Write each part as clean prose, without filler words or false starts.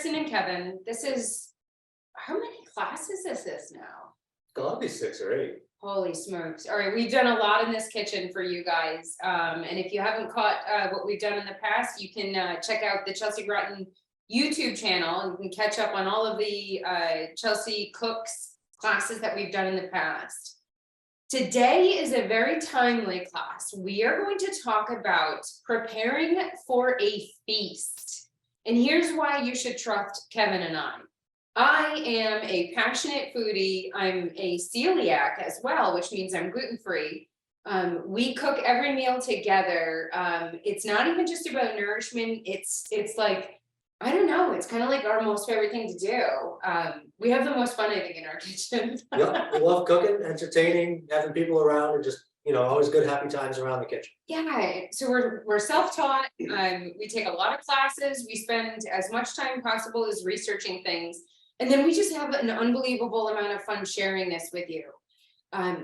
Kristen and Kevin. This is, how many classes is this now? Gotta be 6 or 8. Holy smokes. All right, we've done a lot in this kitchen for you guys. And if you haven't caught what we've done in the past, you can check out the Chelsea Groton YouTube channel and you can catch up on all of the Chelsea Cooks classes that we've done in the past. Today is a very timely class. We are going to talk about preparing for a feast. And here's why you should trust Kevin and I. I am a passionate foodie. I'm a celiac as well, which means I'm gluten-free. We cook every meal together. It's not even just about nourishment. It's like, I don't know, it's kind of like our most favorite thing to do. We have the most fun, I think, in our kitchen. Yep, we love cooking, entertaining, having people around, and just, always good, happy times around the kitchen. Yeah, so we're self-taught. We take a lot of classes. We spend as much time possible as researching things. And then we just have an unbelievable amount of fun sharing this with you.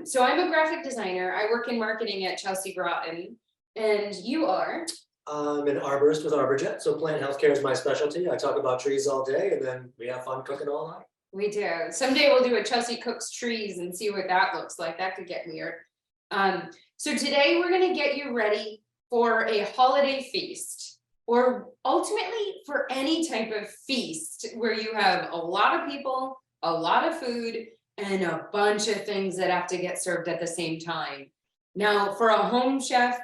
So I'm a graphic designer. I work in marketing at Chelsea Groton, and you are? I'm an arborist with Arborjet, so plant healthcare is my specialty. I talk about trees all day, and then we have fun cooking all night. We do. Someday we'll do a Chelsea Cooks Trees and see what that looks like. That could get weird. So today we're going to get you ready for a holiday feast, or ultimately for any type of feast where you have a lot of people, a lot of food, and a bunch of things that have to get served at the same time. Now, for a home chef,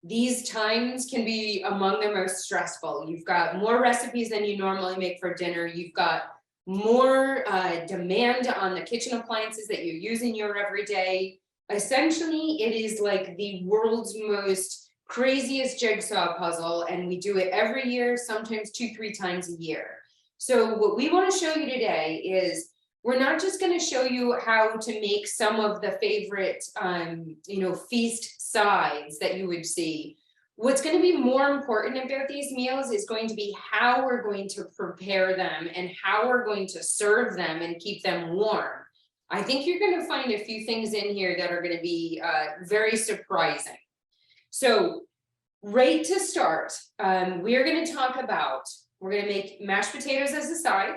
these times can be among the most stressful. You've got more recipes than you normally make for dinner. You've got more demand on the kitchen appliances that you use in your everyday. Essentially, it is like the world's most craziest jigsaw puzzle, and we do it every year, sometimes 2-3 times a year. So what we want to show you today is we're not just going to show you how to make some of the favorite feast sides that you would see. What's going to be more important about these meals is going to be how we're going to prepare them and how we're going to serve them and keep them warm. I think you're going to find a few things in here that are going to be very surprising. So right to start, we're going to make mashed potatoes as a side.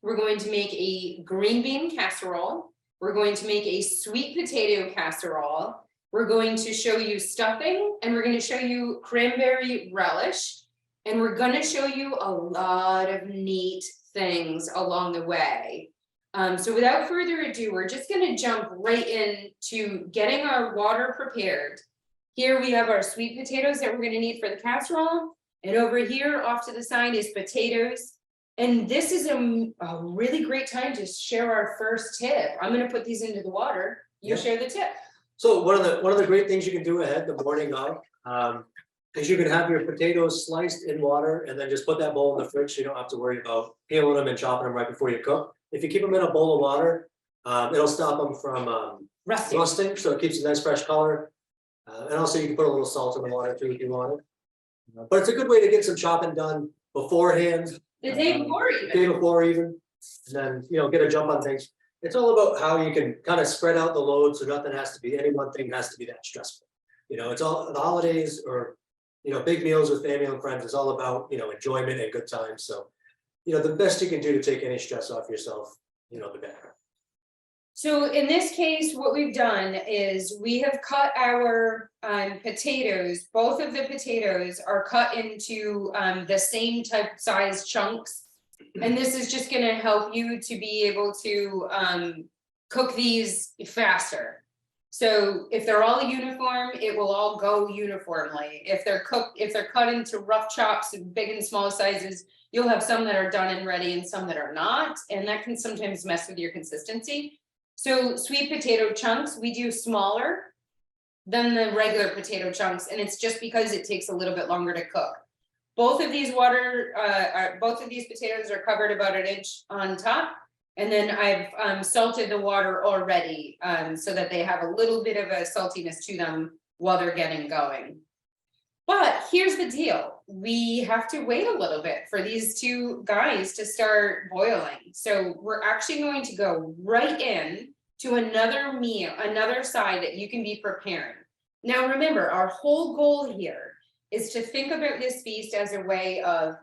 We're going to make a green bean casserole. We're going to make a sweet potato casserole. We're going to show you stuffing, and we're going to show you cranberry relish. And we're going to show you a lot of neat things along the way. So without further ado, we're just going to jump right into getting our water prepared. Here we have our sweet potatoes that we're going to need for the casserole. And over here off to the side is potatoes. And this is a really great time to share our first tip. I'm going to put these into the water. You share the tip. So one of the great things you can do ahead the morning of is you can have your potatoes sliced in water and then just put that bowl in the fridge so you don't have to worry about peeling them and chopping them right before you cook. If you keep them in a bowl of water, it'll stop them from rusting, so it keeps a nice fresh color. And also you can put a little salt in the water too if you want it. But it's a good way to get some chopping done beforehand. The day before even. Day before even, and then get a jump on things. It's all about how you can kind of spread out the load so nothing has to be, any one thing has to be that stressful. It's all the holidays or big meals with family and friends is all about enjoyment and good times. So the best you can do to take any stress off yourself, the better. So in this case, what we've done is we have cut our potatoes. Both of the potatoes are cut into the same type size chunks. And this is just going to help you to be able to cook these faster. So if they're all uniform, it will all go uniformly. If they're cut into rough chops and big and small sizes, you'll have some that are done and ready and some that are not. And that can sometimes mess with your consistency. So sweet potato chunks, we do smaller than the regular potato chunks, and it's just because it takes a little bit longer to cook. Both of these potatoes are covered about 1 inch on top, and then I've salted the water already so that they have a little bit of a saltiness to them while they're getting going. But here's the deal. We have to wait a little bit for these two guys to start boiling. So we're actually going to go right in to another meal, another side that you can be preparing. Now, remember, our whole goal here is to think about this feast as a way of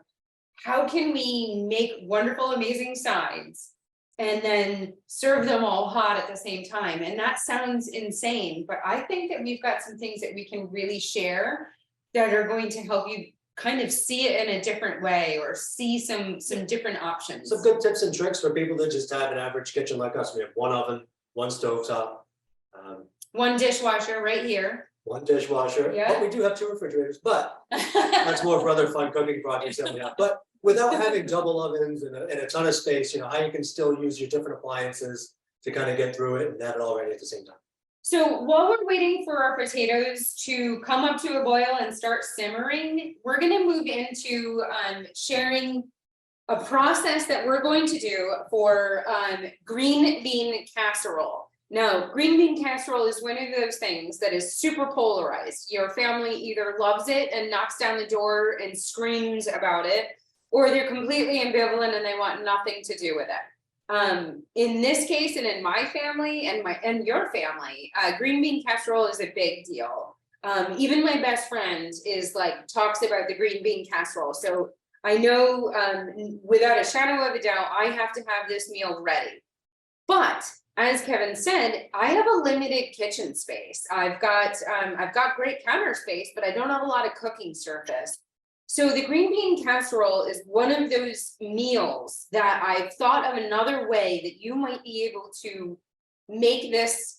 how can we make wonderful, amazing sides? And then serve them all hot at the same time, and that sounds insane, but I think that we've got some things that we can really share. That are going to help you kind of see it in a different way, or see some different options. Some good tips and tricks for people that just have an average kitchen like us. We have one oven, one stovetop, One dishwasher right here. one dishwasher, Yeah. but we do have 2 refrigerators, but that's more for other fun cooking projects that we have. But without having double ovens and a ton of space, you know, how you can still use your different appliances to kind of get through it and have it all ready at the same time. So while we're waiting for our potatoes to come up to a boil and start simmering, we're gonna move into sharing a process that we're going to do for green bean casserole. Now, green bean casserole is one of those things that is super polarized. Your family either loves it and knocks down the door and screams about it, or they're completely ambivalent and they want nothing to do with it. In this case, and in my family and your family, green bean casserole is a big deal. Even my best friend is like, talks about the green bean casserole. So I know, without a shadow of a doubt, I have to have this meal ready. But as Kevin said, I have a limited kitchen space. I've got great counter space, but I don't have a lot of cooking surface. So the green bean casserole is one of those meals that I've thought of another way that you might be able to make this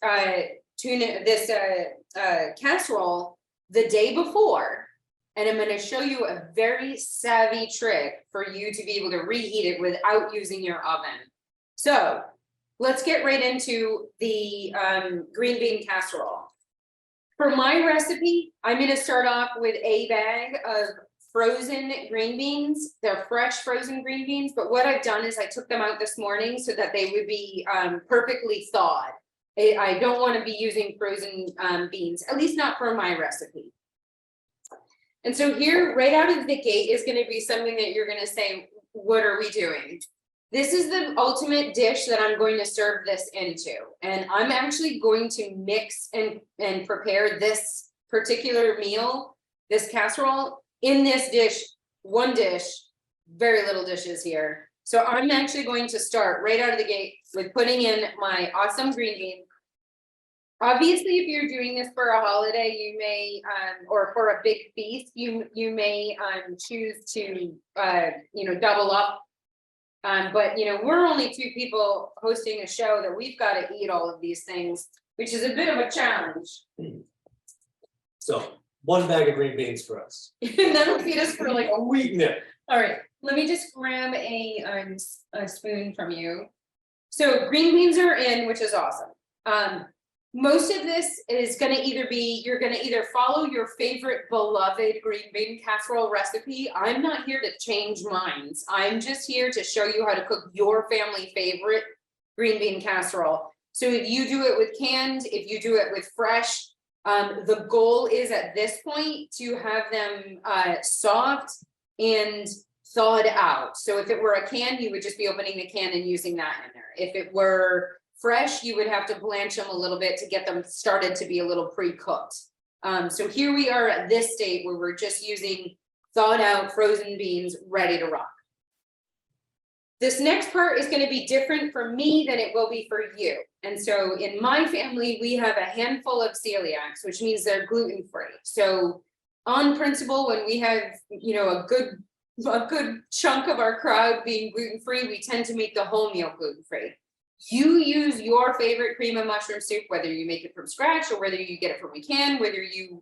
casserole the day before. And I'm going to show you a very savvy trick for you to be able to reheat it without using your oven. So let's get right into the green bean casserole. For my recipe, I'm going to start off with a bag of frozen green beans. They're fresh frozen green beans, but what I've done is I took them out this morning so that they would be perfectly thawed. I don't want to be using frozen beans, at least not for my recipe. And so here, right out of the gate, is going to be something that you're going to say, what are we doing? This is the ultimate dish that I'm going to serve this into. And I'm actually going to mix and prepare this particular meal, this casserole, in this dish, one dish, very little dishes here. So I'm actually going to start right out of the gate with putting in my awesome green bean. Obviously, if you're doing this for a holiday, you may, or for a big feast, you may choose to, double up. But we're only 2 people hosting a show that we've got to eat all of these things, which is a bit of a challenge. So 1 bag of green beans for us. And that'll feed us for like a week. Yeah. All right, let me just grab a spoon from you. So green beans are in, which is awesome. Most of this is going to you're going to either follow your favorite beloved green bean casserole recipe. I'm not here to change minds. I'm just here to show you how to cook your family favorite green bean casserole. So if you do it with canned, if you do it with fresh, the goal is at this point to have them soft and thawed out. So if it were a can, you would just be opening the can and using that in there. If it were fresh, you would have to blanch them a little bit to get them started to be a little pre-cooked. So here we are at this state where we're just using thawed out frozen beans ready to rock. This next part is going to be different for me than it will be for you. And so in my family, we have a handful of celiacs, which means they're gluten-free. So on principle, when we have, a good chunk of our crowd being gluten-free, we tend to make the whole meal gluten-free. You use your favorite cream of mushroom soup, whether you make it from scratch or whether you get it from a can,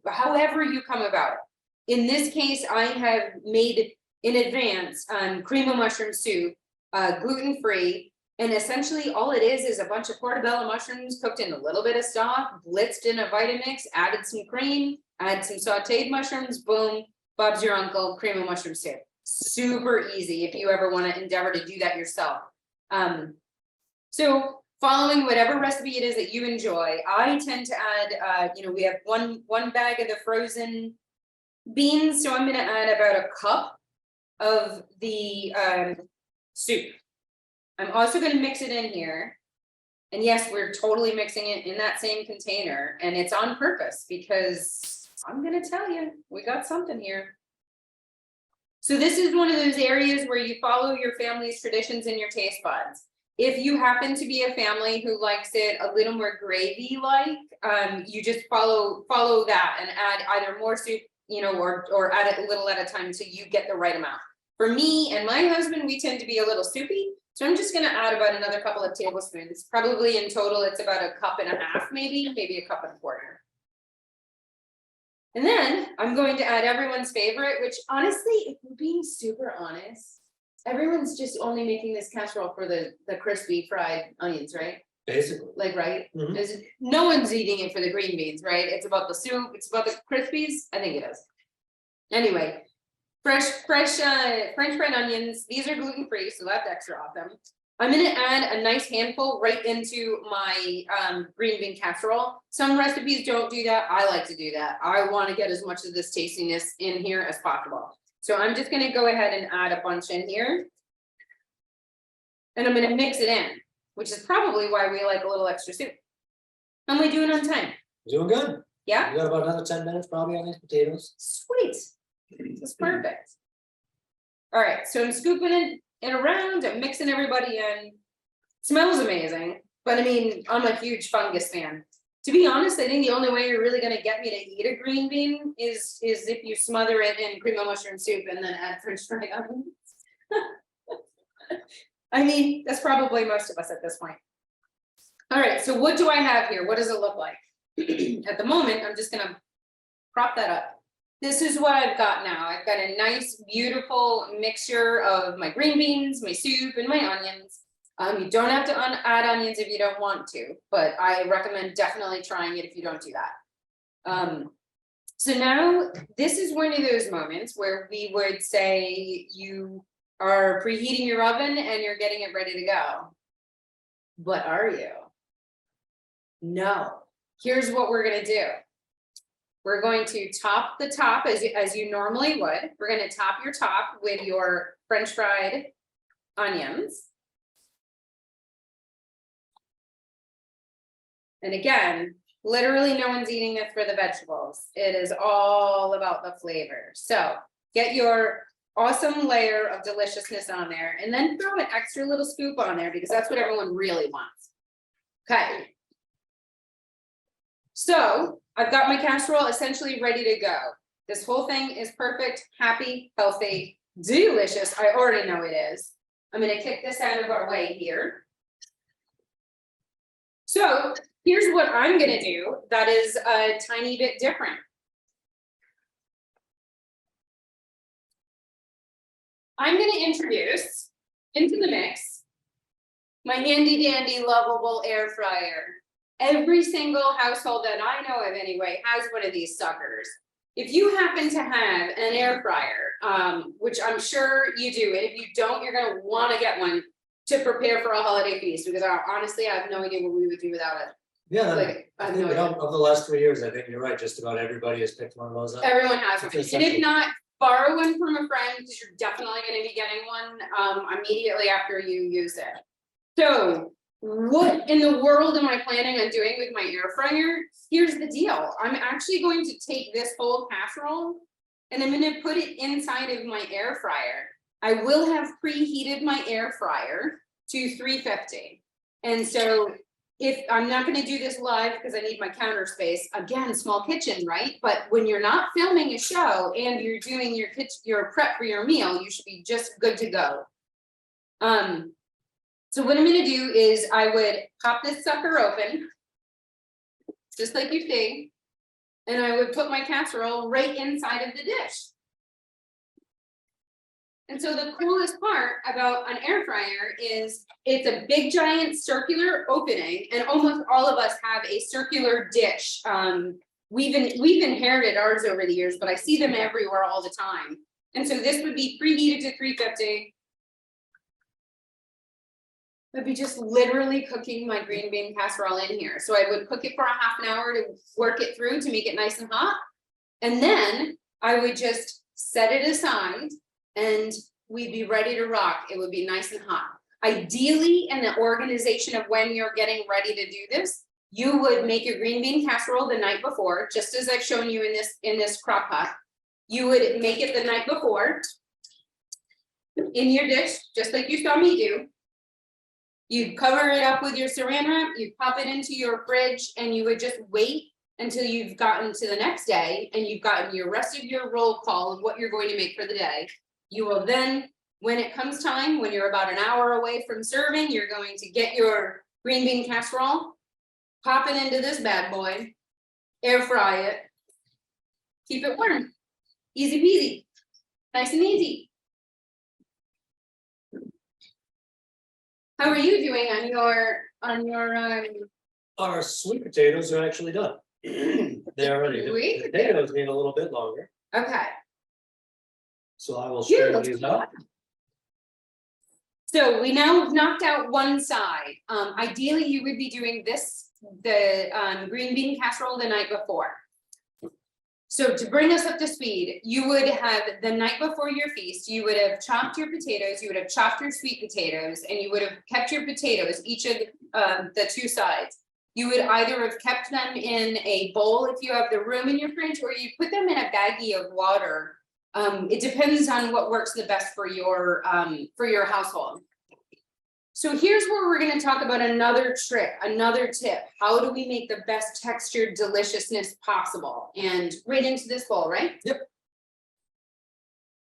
however you come about it. In this case, I have made in advance cream of mushroom soup, gluten-free, and essentially all it is a bunch of portobello mushrooms cooked in a little bit of stock, blitzed in a Vitamix, added some cream, add some sauteed mushrooms, boom, Bob's your uncle, cream of mushroom soup. Super easy if you ever want to endeavor to do that yourself. So following whatever recipe it is that you enjoy, I tend to add, we have one bag of the frozen beans, so I'm going to add about a cup of the soup. I'm also going to mix it in here. And yes, we're totally mixing it in that same container, and it's on purpose because I'm going to tell you, we got something here. So this is one of those areas where you follow your family's traditions and your taste buds. If you happen to be a family who likes it a little more gravy-like, you just follow that and add either more soup, you know, or add it a little at a time until you get the right amount. For me and my husband, we tend to be a little soupy, so I'm just gonna add about another couple of tablespoons. Probably in total, it's about 1.5 cups, maybe 1.25 cups. And then I'm going to add everyone's favorite, which honestly, if we're being super honest, everyone's just only making this casserole for the crispy fried onions, right? Basically. Like, right? Mhm. No one's eating it for the green beans, right? It's about the soup, it's about the crispies. I think it is. Anyway, fresh French fried onions. These are gluten-free, so that's extra awesome. I'm gonna add a nice handful right into my green bean casserole. Some recipes don't do that. I like to do that. I want to get as much of this tastiness in here as possible. So I'm just gonna go ahead and add a bunch in here. And I'm gonna mix it in, which is probably why we like a little extra soup. How am I doing on time? Doing good. Yeah, You got about another 10 minutes probably on these potatoes. sweet. This is perfect. All right, so I'm scooping it around, I'm mixing everybody in. Smells amazing, but I mean, I'm a huge fungus fan. To be honest, I think the only way you're really gonna get me to eat a green bean is if you smother it in cream of mushroom soup and then add French fried onions. I mean, that's probably most of us at this point. All right, so what do I have here? What does it look like? At the moment, I'm just gonna prop that up. This is what I've got now. I've got a nice, beautiful mixture of my green beans, my soup, and my onions. You don't have to add onions if you don't want to, but I recommend definitely trying it if you don't do that. So now this is one of those moments where we would say you are preheating your oven and you're getting it ready to go. But are you? No. Here's what we're gonna do. We're going to top the top as you normally would. We're gonna top your top with your French fried onions. And again, literally no one's eating this for the vegetables. It is all about the flavor. So get your awesome layer of deliciousness on there and then throw an extra little scoop on there because that's what everyone really wants. Okay. So I've got my casserole essentially ready to go. This whole thing is perfect, happy, healthy, delicious. I already know it is. I'm gonna kick this out of our way here. So here's what I'm gonna do that is a tiny bit different. I'm gonna introduce into the mix my handy dandy lovable air fryer. Every single household that I know of anyway has one of these suckers. If you happen to have an air fryer, which I'm sure you do, and if you don't, you're gonna wanna get one to prepare for a holiday feast, because honestly, I have no idea what we would do without it. Yeah, Like, I I have think no idea. of the last 3 years, I think you're right, just about everybody has picked one of those up. Everyone has one, It's and if essential. not, borrow one from a friend, because you're definitely gonna be getting one, immediately after you use it. So, what in the world am I planning on doing with my air fryer? Here's the deal, I'm actually going to take this whole casserole and I'm gonna put it inside of my air fryer. I will have preheated my air fryer to 350. And so if I'm not gonna do this live because I need my counter space, again, small kitchen, right? But when you're not filming a show and you're doing your prep for your meal, you should be just good to go. So what I'm gonna do is I would pop this sucker open, just like you see, and I would put my casserole right inside of the dish. And so the coolest part about an air fryer is it's a big giant circular opening, and almost all of us have a circular dish. We've inherited ours over the years, but I see them everywhere all the time. And so this would be preheated to 350. I'd be just literally cooking my green bean casserole in here. So I would cook it for a half an hour to work it through to make it nice and hot. And then I would just set it aside and we'd be ready to rock. It would be nice and hot. Ideally, in the organization of when you're getting ready to do this, you would make your green bean casserole the night before, just as I've shown you in this crock pot. You would make it the night before. in your dish, just like you saw me do. You'd cover it up with your saran wrap, you'd pop it into your fridge, and you would just wait until you've gotten to the next day and you've gotten your rest of your roll call of what you're going to make for the day. You will then, when it comes time, when you're about an hour away from serving, you're going to get your green bean casserole, pop it into this bad boy, air fry it, keep it warm, easy peasy, nice and easy. How are you doing on your Our sweet potatoes are actually done. They're ready. Sweet The potatoes need a little bit longer, okay. so I will Yeah, straighten let's these do out. So we now knocked out one side. Ideally, you would be doing the green bean casserole the night before. So to bring us up to speed, you would have the night before your feast, you would have chopped your potatoes, you would have chopped your sweet potatoes, and you would have kept your potatoes, each of the two sides. You would either have kept them in a bowl if you have the room in your fridge, or you put them in a baggie of water. It depends on what works the best for your household. So here's where we're going to talk about another trick, another tip. How do we make the best textured deliciousness possible? And right into this bowl, right? Yep.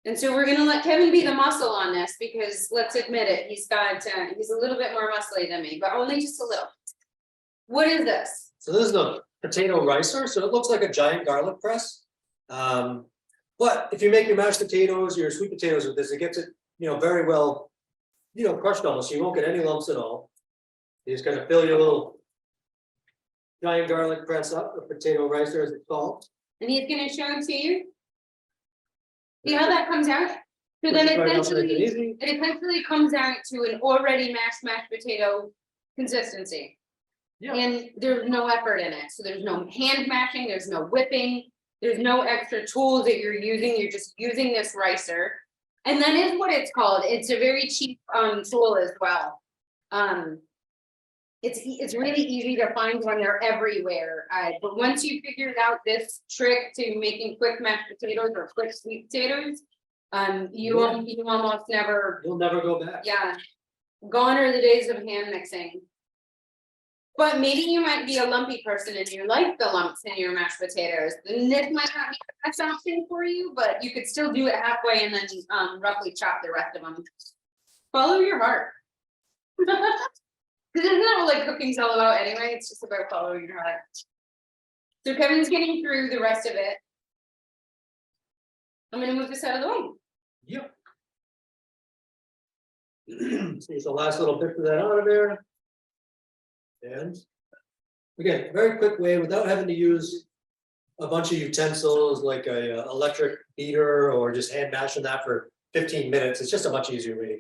And so we're going to let Kevin be the muscle on this, because let's admit it, he's a little bit more muscly than me, but only just a little. What is this? So this is the potato ricer, so it looks like a giant garlic press. But if you make your mashed potatoes, your sweet potatoes with this, it gets it, very well, crushed almost, so you won't get any lumps at all. You're just gonna fill your little giant garlic press up, the potato ricer as it's called. And he's going to show it to you. See how that comes out? So then Right up nice and essentially, easy. it essentially comes out to an already mashed potato consistency. Yeah. And there's no effort in it. So there's no hand mashing, there's no whipping, there's no extra tools that you're using. You're just using this ricer. And that is what it's called. It's a very cheap tool as well. It's really easy to find when they're everywhere. But once you figured out this trick to making quick mashed potatoes or quick sweet potatoes, you almost never, You'll never go back. yeah, gone are the days of hand mixing. But maybe you might be a lumpy person and you like the lumps in your mashed potatoes. Then this might not be the best option for you, but you could still do it halfway and then roughly chop the rest of them. Follow your heart. Because isn't that what cooking's all about anyway? It's just about following your heart. So Kevin's getting through the rest of it. I'm gonna move this out of the way. Yep. So there's the last little bit of that out of there. And again, very quick way without having to use a bunch of utensils like a electric beater or just hand mashing that for 15 minutes. It's just a much easier way to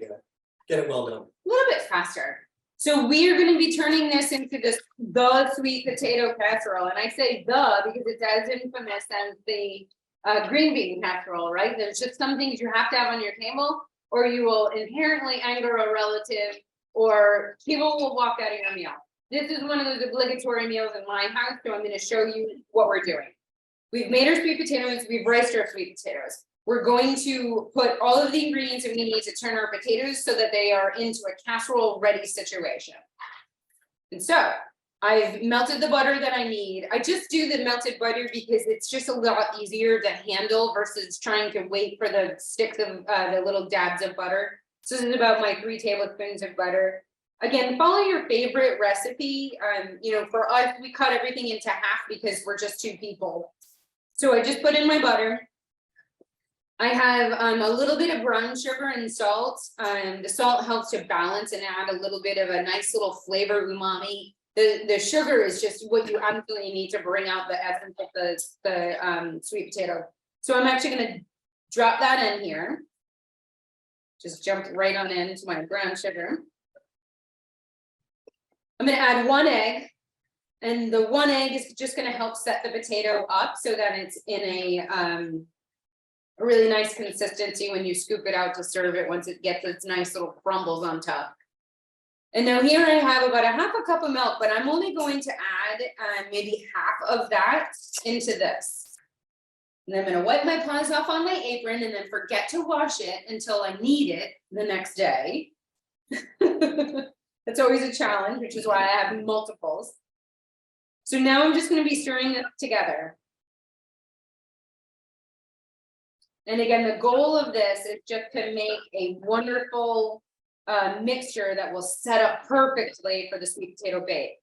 get it well done. A little bit faster. So we are going to be turning this into the sweet potato casserole. And I say the because it's as infamous as the green bean casserole, right? There's just some things you have to have on your table or you will inherently anger a relative or people will walk out of your meal. This is one of those obligatory meals in my house, so I'm going to show you what we're doing. We've made our sweet potatoes, we've riced our sweet potatoes. We're going to put all of the ingredients that we need to turn our potatoes so that they are into a casserole ready situation. And so I've melted the butter that I need. I just do the melted butter because it's just a lot easier to handle versus trying to wait for the sticks of the little dabs of butter. So this is about my 3 tablespoons of butter. Again, follow your favorite recipe. For us, we cut everything into half because we're just 2 people. So I just put in my butter. I have a little bit of brown sugar and salt. The salt helps to balance and add a little bit of a nice little flavor umami. The sugar is just what you absolutely need to bring out the essence of the sweet potato. So I'm actually going to drop that in here. Just jumped right on into my brown sugar. I'm going to add 1 egg, and the 1 egg is just going to help set the potato up so that it's in a really nice consistency when you scoop it out to serve it once it gets its nice little crumbles on top. And now here I have about a half a cup of milk, but I'm only going to add maybe half of that into this. And I'm gonna wipe my paws off on my apron and then forget to wash it until I need it the next day. That's always a challenge, which is why I have multiples. So now I'm just gonna be stirring this together. And again, the goal of this is just to make a wonderful mixture that will set up perfectly for the sweet potato bake.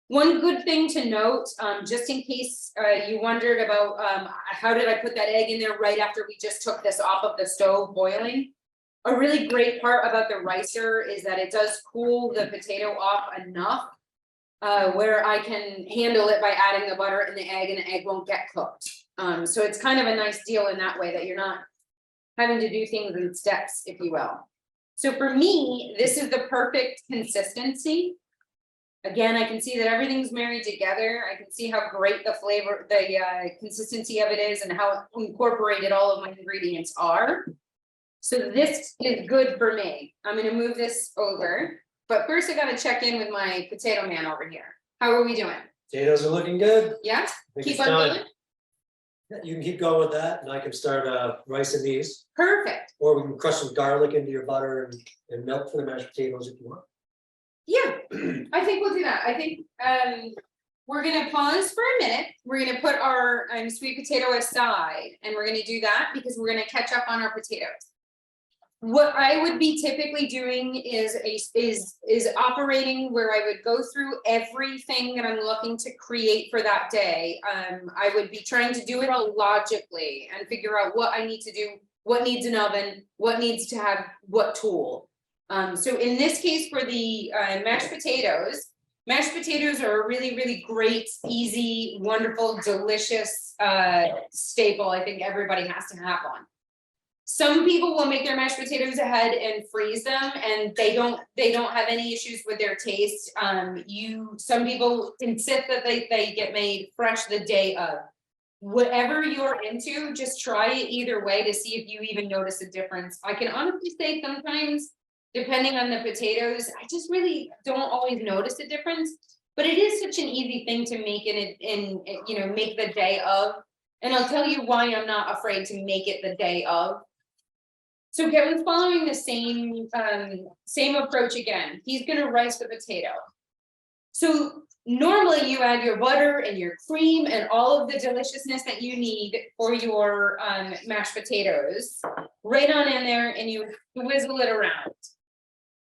One good thing to note, just in case you wondered about how did I put that egg in there right after we just took this off of the stove boiling. A really great part about the ricer is that it does cool the potato off enough where I can handle it by adding the butter and the egg won't get cooked. So it's kind of a nice deal in that way that you're not having to do things in steps, if you will. So for me, this is the perfect consistency. Again, I can see that everything's married together. I can see how great the flavor, the consistency of it is and how incorporated all of my ingredients are. So this is good for me. I'm gonna move this over, but first I gotta check in with my potato man over here. How are we doing? Potatoes are looking good. Yeah, I think keep it's on time. going. Yeah, you can keep going with that and I can start ricing these. Perfect. Or we can crush some garlic into your butter and milk for the mashed potatoes if you want. Yeah, I think we'll do that. I think we're gonna pause for a minute. We're gonna put our sweet potato aside and we're gonna do that because we're gonna catch up on our potatoes. What I would be typically doing is operating where I would go through everything that I'm looking to create for that day. I would be trying to do it all logically and figure out what I need to do, what needs an oven, what needs to have what tool. So in this case for the mashed potatoes are a really, really great, easy, wonderful, delicious staple I think everybody has to have one. Some people will make their mashed potatoes ahead and freeze them and they don't have any issues with their taste. Some people insist that they get made fresh the day of. Whatever you're into, just try it either way to see if you even notice a difference. I can honestly say sometimes, depending on the potatoes, I just really don't always notice a difference, but it is such an easy thing to make it make the day of. And I'll tell you why I'm not afraid to make it the day of. So Kevin's following the same approach again. He's gonna rice the potato. So normally you add your butter and your cream and all of the deliciousness that you need for your mashed potatoes right on in there and you whizzle it around.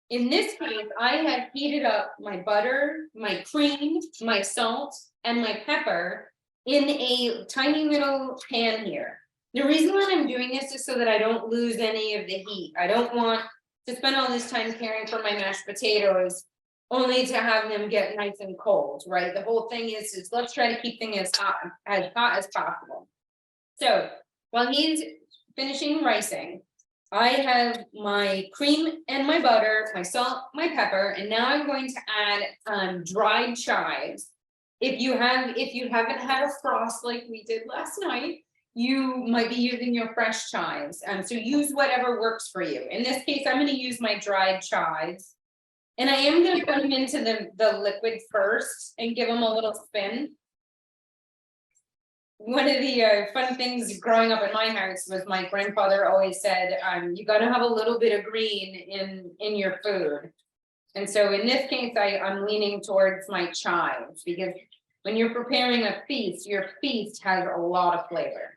In this case, I have heated up my butter, my cream, my salt, and my pepper in a tiny little pan here. The reason why I'm doing this is so that I don't lose any of the heat. I don't want to spend all this time caring for my mashed potatoes only to have them get nice and cold, right? The whole thing is let's try to keep things as hot as possible. So while he's finishing ricing, I have my cream and my butter, my salt, my pepper, and now I'm going to add dried chives. If you haven't had a frost like we did last night, you might be using your fresh chives. So use whatever works for you. In this case, I'm going to use my dried chives. And I am going to put them into the liquid first and give them a little spin. One of the fun things growing up in my house was my grandfather always said, you got to have a little bit of green in your food. And so in this case, I'm leaning towards my chives because when you're preparing a feast, your feast has a lot of flavor.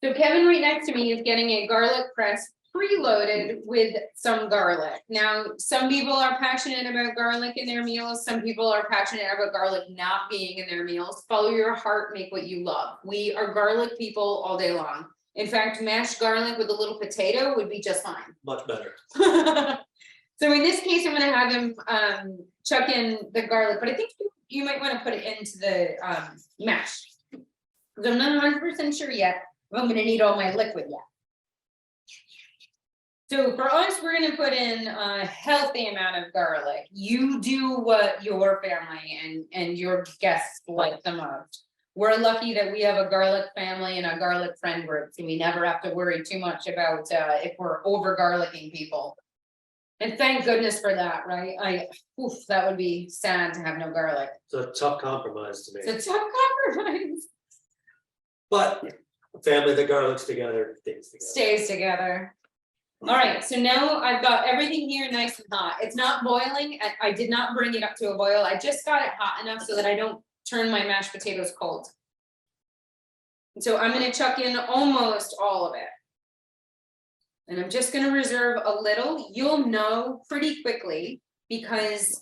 So Kevin right next to me is getting a garlic press preloaded with some garlic. Now, some people are passionate about garlic in their meals. Some people are passionate about garlic not being in their meals. Follow your heart, make what you love. We are garlic people all day long. In fact, mashed garlic with a little potato would be just fine. Much better. So in this case, I'm gonna have him chuck in the garlic, but I think you might wanna put it into the mash. Because I'm not 100% sure yet if I'm gonna need all my liquid yet. So for us, we're gonna put in a healthy amount of garlic. You do what your family and your guests like the most. We're lucky that we have a garlic family and a garlic friend group, so we never have to worry too much about if we're over garlicking people. And thank goodness for that, right? That would be sad to have no garlic. It's a tough compromise to me. It's a tough compromise. But a family that garlics together, stays together. stays together. All right, so now I've got everything here nice and hot. It's not boiling. I did not bring it up to a boil. I just got it hot enough so that I don't turn my mashed potatoes cold. And so I'm gonna chuck in almost all of it. And I'm just gonna reserve a little. You'll know pretty quickly because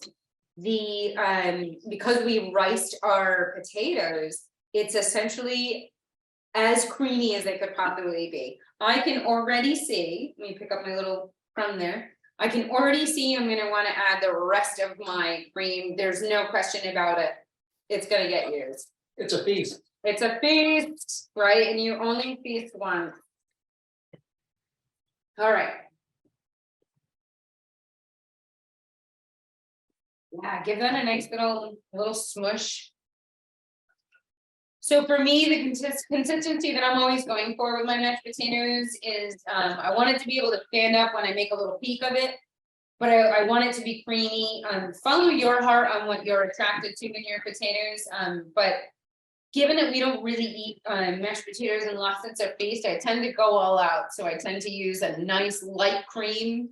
because we riced our potatoes, it's essentially as creamy as they could possibly be. I can already see, let me pick up my little crumb there. I can already see I'm gonna wanna add the rest of my cream. There's no question about it. It's gonna get used. It's a feast. It's a feast, right? And you only feast once. All right. Yeah, give that a nice little smush. So for me, the consistency that I'm always going for with my mashed potatoes is, I want it to be able to stand up when I make a little peek of it. But I want it to be creamy. Follow your heart on what you're attracted to in your potatoes. But given that we don't really eat mashed potatoes unless it's a feast, I tend to go all out. So I tend to use a nice light cream.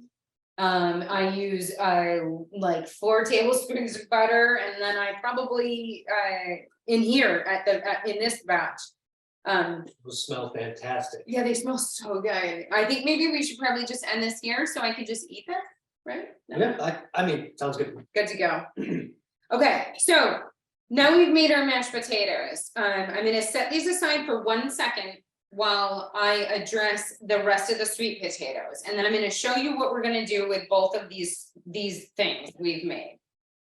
I use like 4 tablespoons of butter, and then I probably in here in this batch. Those smell fantastic. Yeah, they smell so good. I think maybe we should probably just end this here so I could just eat them, right? Yeah, I mean, sounds good. Good to go. Okay, so now we've made our mashed potatoes. I'm gonna set these aside for 1 second while I address the rest of the sweet potatoes. And then I'm gonna show you what we're gonna do with both of these things we've made.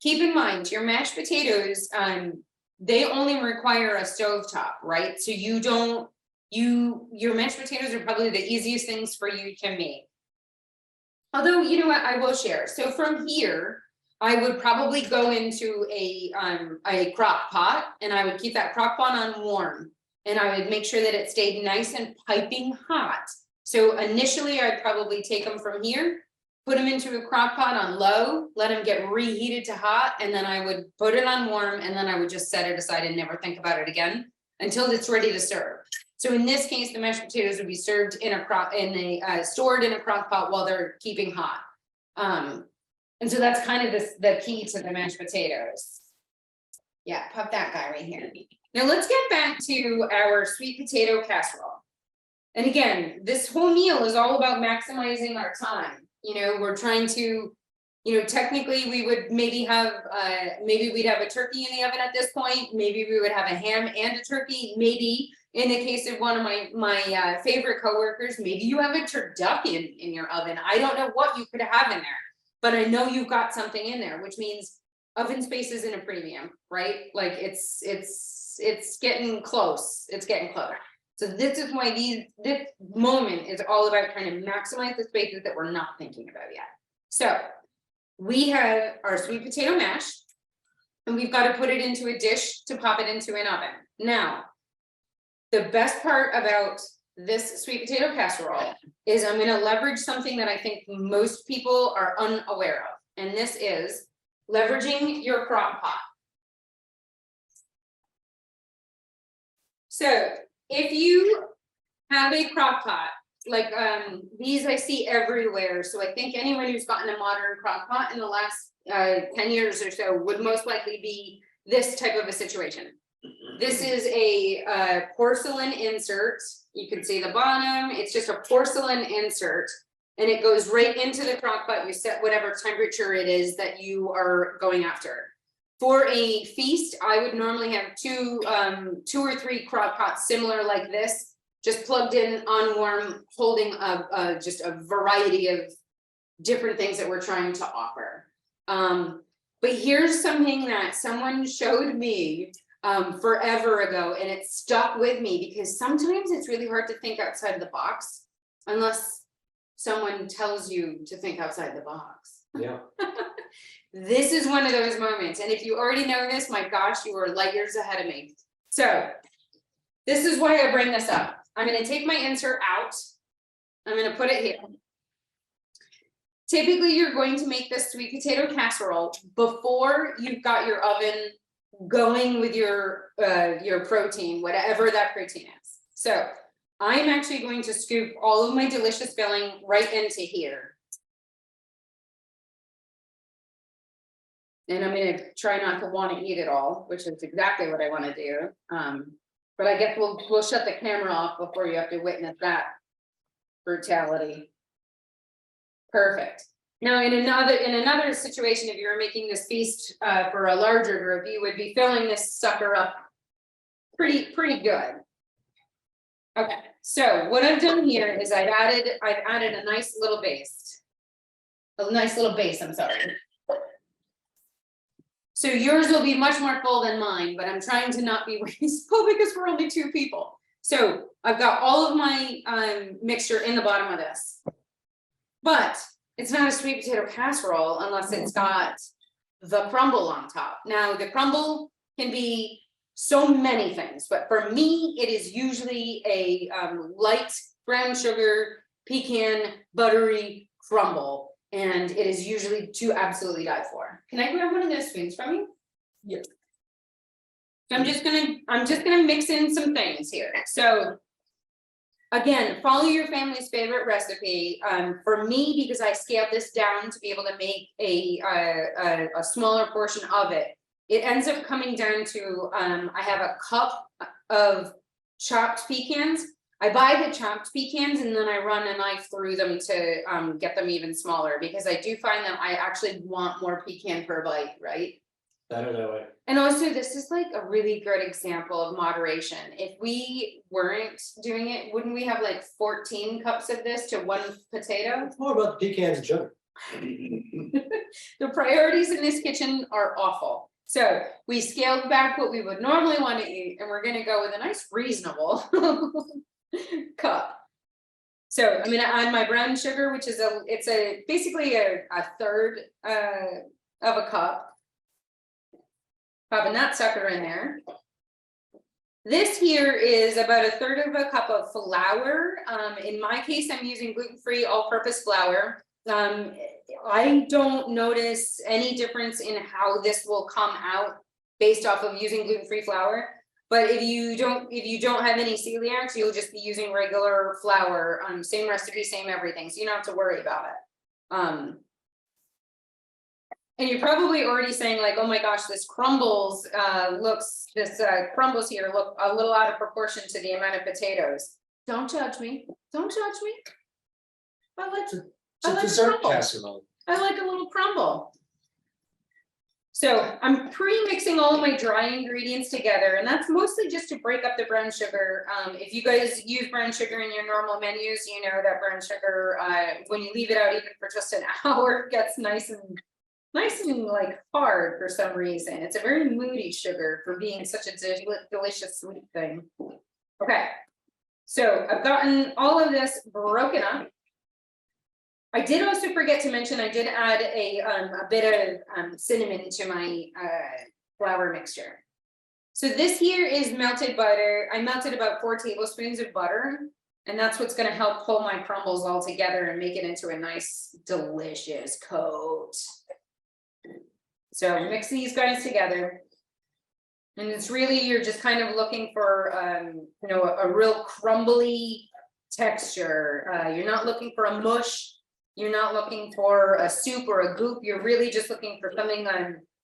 Keep in mind, your mashed potatoes, they only require a stovetop, right? So your mashed potatoes are probably the easiest things for you to make. Although, you know what, I will share. So from here, I would probably go into a crock pot, and I would keep that crock pot on warm, and I would make sure that it stayed nice and piping hot. So initially I'd probably take them from here, put them into a crock pot on low, let them get reheated to hot, and then I would put it on warm, and then I would just set it aside and never think about it again until it's ready to serve. So in this case, the mashed potatoes would be served in stored in a crock pot while they're keeping hot. And so that's kind of the key to the mashed potatoes. Yeah, pop that guy right here. Now let's get back to our sweet potato casserole. And again, this whole meal is all about maximizing our time. You know, we're trying to, you know, technically we would maybe have, maybe we'd have a turkey in the oven at this point. Maybe we would have a ham and a turkey. Maybe in the case of one of my favorite coworkers, maybe you have a turducken in your oven. I don't know what you could have in there, but I know you've got something in there, which means oven space isn't a premium, right? Like it's getting close. It's getting close. So this is why this moment is all about trying to maximize the spaces that we're not thinking about yet. So we have our sweet potato mash, and we've got to put it into a dish to pop it into an oven. Now, the best part about this sweet potato casserole is I'm going to leverage something that I think most people are unaware of, and this is leveraging your crock pot. So if you have a crock pot, like these I see everywhere, so I think anyone who's gotten a modern crock pot in the last 10 years or so would most likely be this type of a situation. This is a porcelain insert. You can see the bottom. It's just a porcelain insert, and it goes right into the crock pot. You set whatever temperature it is that you are going after. For a feast, I would normally have two or three crock pots similar like this, just plugged in on warm, holding just a variety of different things that we're trying to offer. But here's something that someone showed me forever ago, and it stuck with me because sometimes it's really hard to think outside the box unless someone tells you to think outside the box. Yeah. This is one of those moments, and if you already know this, my gosh, you are light years ahead of me. So this is why I bring this up. I'm going to take my insert out. I'm going to put it here. Typically, you're going to make this sweet potato casserole before you've got your oven going with your protein, whatever that protein is. So I'm actually going to scoop all of my delicious filling right into here. And I'm gonna try not to want to eat it all, which is exactly what I want to do. But I guess we'll shut the camera off before you have to witness that brutality. Perfect. Now, in another situation, if you were making this feast for a larger group, you would be filling this sucker up pretty good. Okay, so what I've done here is I've added a nice little base. I'm sorry. So yours will be much more full than mine, but I'm trying to not be wasteful because we're only 2 people. So I've got all of my mixture in the bottom of this. But it's not a sweet potato casserole unless it's got the crumble on top. Now, the crumble can be so many things, but for me, it is usually a light brown sugar, pecan, buttery crumble. And it is usually to absolutely die for. Can I grab one of those spoons from you? Yep. So I'm just gonna mix in some things here. So again, follow your family's favorite recipe. For me, because I scaled this down to be able to make a smaller portion of it, it ends up coming down to I have a cup of chopped pecans. I buy the chopped pecans and then I run a knife through them to get them even smaller, because I do find that I actually want more pecan per bite, right? Better that way. And also, this is like a really good example of moderation. If we weren't doing it, wouldn't we have like 14 cups of this to 1 potato? It's more about the pecans and sugar. The priorities in this kitchen are awful. So we scaled back what we would normally want to eat, and we're gonna go with a nice reasonable cup. So I'm gonna add my brown sugar, which is basically a third of a cup. Popping that sucker in there. This here is about a third of a cup of flour. In my case, I'm using gluten-free all-purpose flour. I don't notice any difference in how this will come out based off of using gluten-free flour. But if you don't have any celiacs, you'll just be using regular flour. Same recipe, same everything, so you don't have to worry about it. And you're probably already saying like, oh my gosh, this crumbles here look a little out of proportion to the amount of potatoes. Don't judge me. Don't judge me. I like It's a dessert casserole. I like a little crumble. So I'm pre-mixing all of my dry ingredients together, and that's mostly just to break up the brown sugar. If you guys use brown sugar in your normal menus, you know that brown sugar, when you leave it out even for just an hour, gets nice and like hard for some reason. It's a very moody sugar for being such a delicious sweet thing. Okay, so I've gotten all of this broken up. I did also forget to mention, I did add a bit of cinnamon to my flour mixture. So this here is melted butter. I melted about 4 tablespoons of butter, and that's what's going to help pull my crumbles all together and make it into a nice, delicious coat. So mix these guys together. And it's really, you're just kind of looking for, you know, a real crumbly texture. You're not looking for a mush. You're not looking for a soup or a goop. You're really just looking for something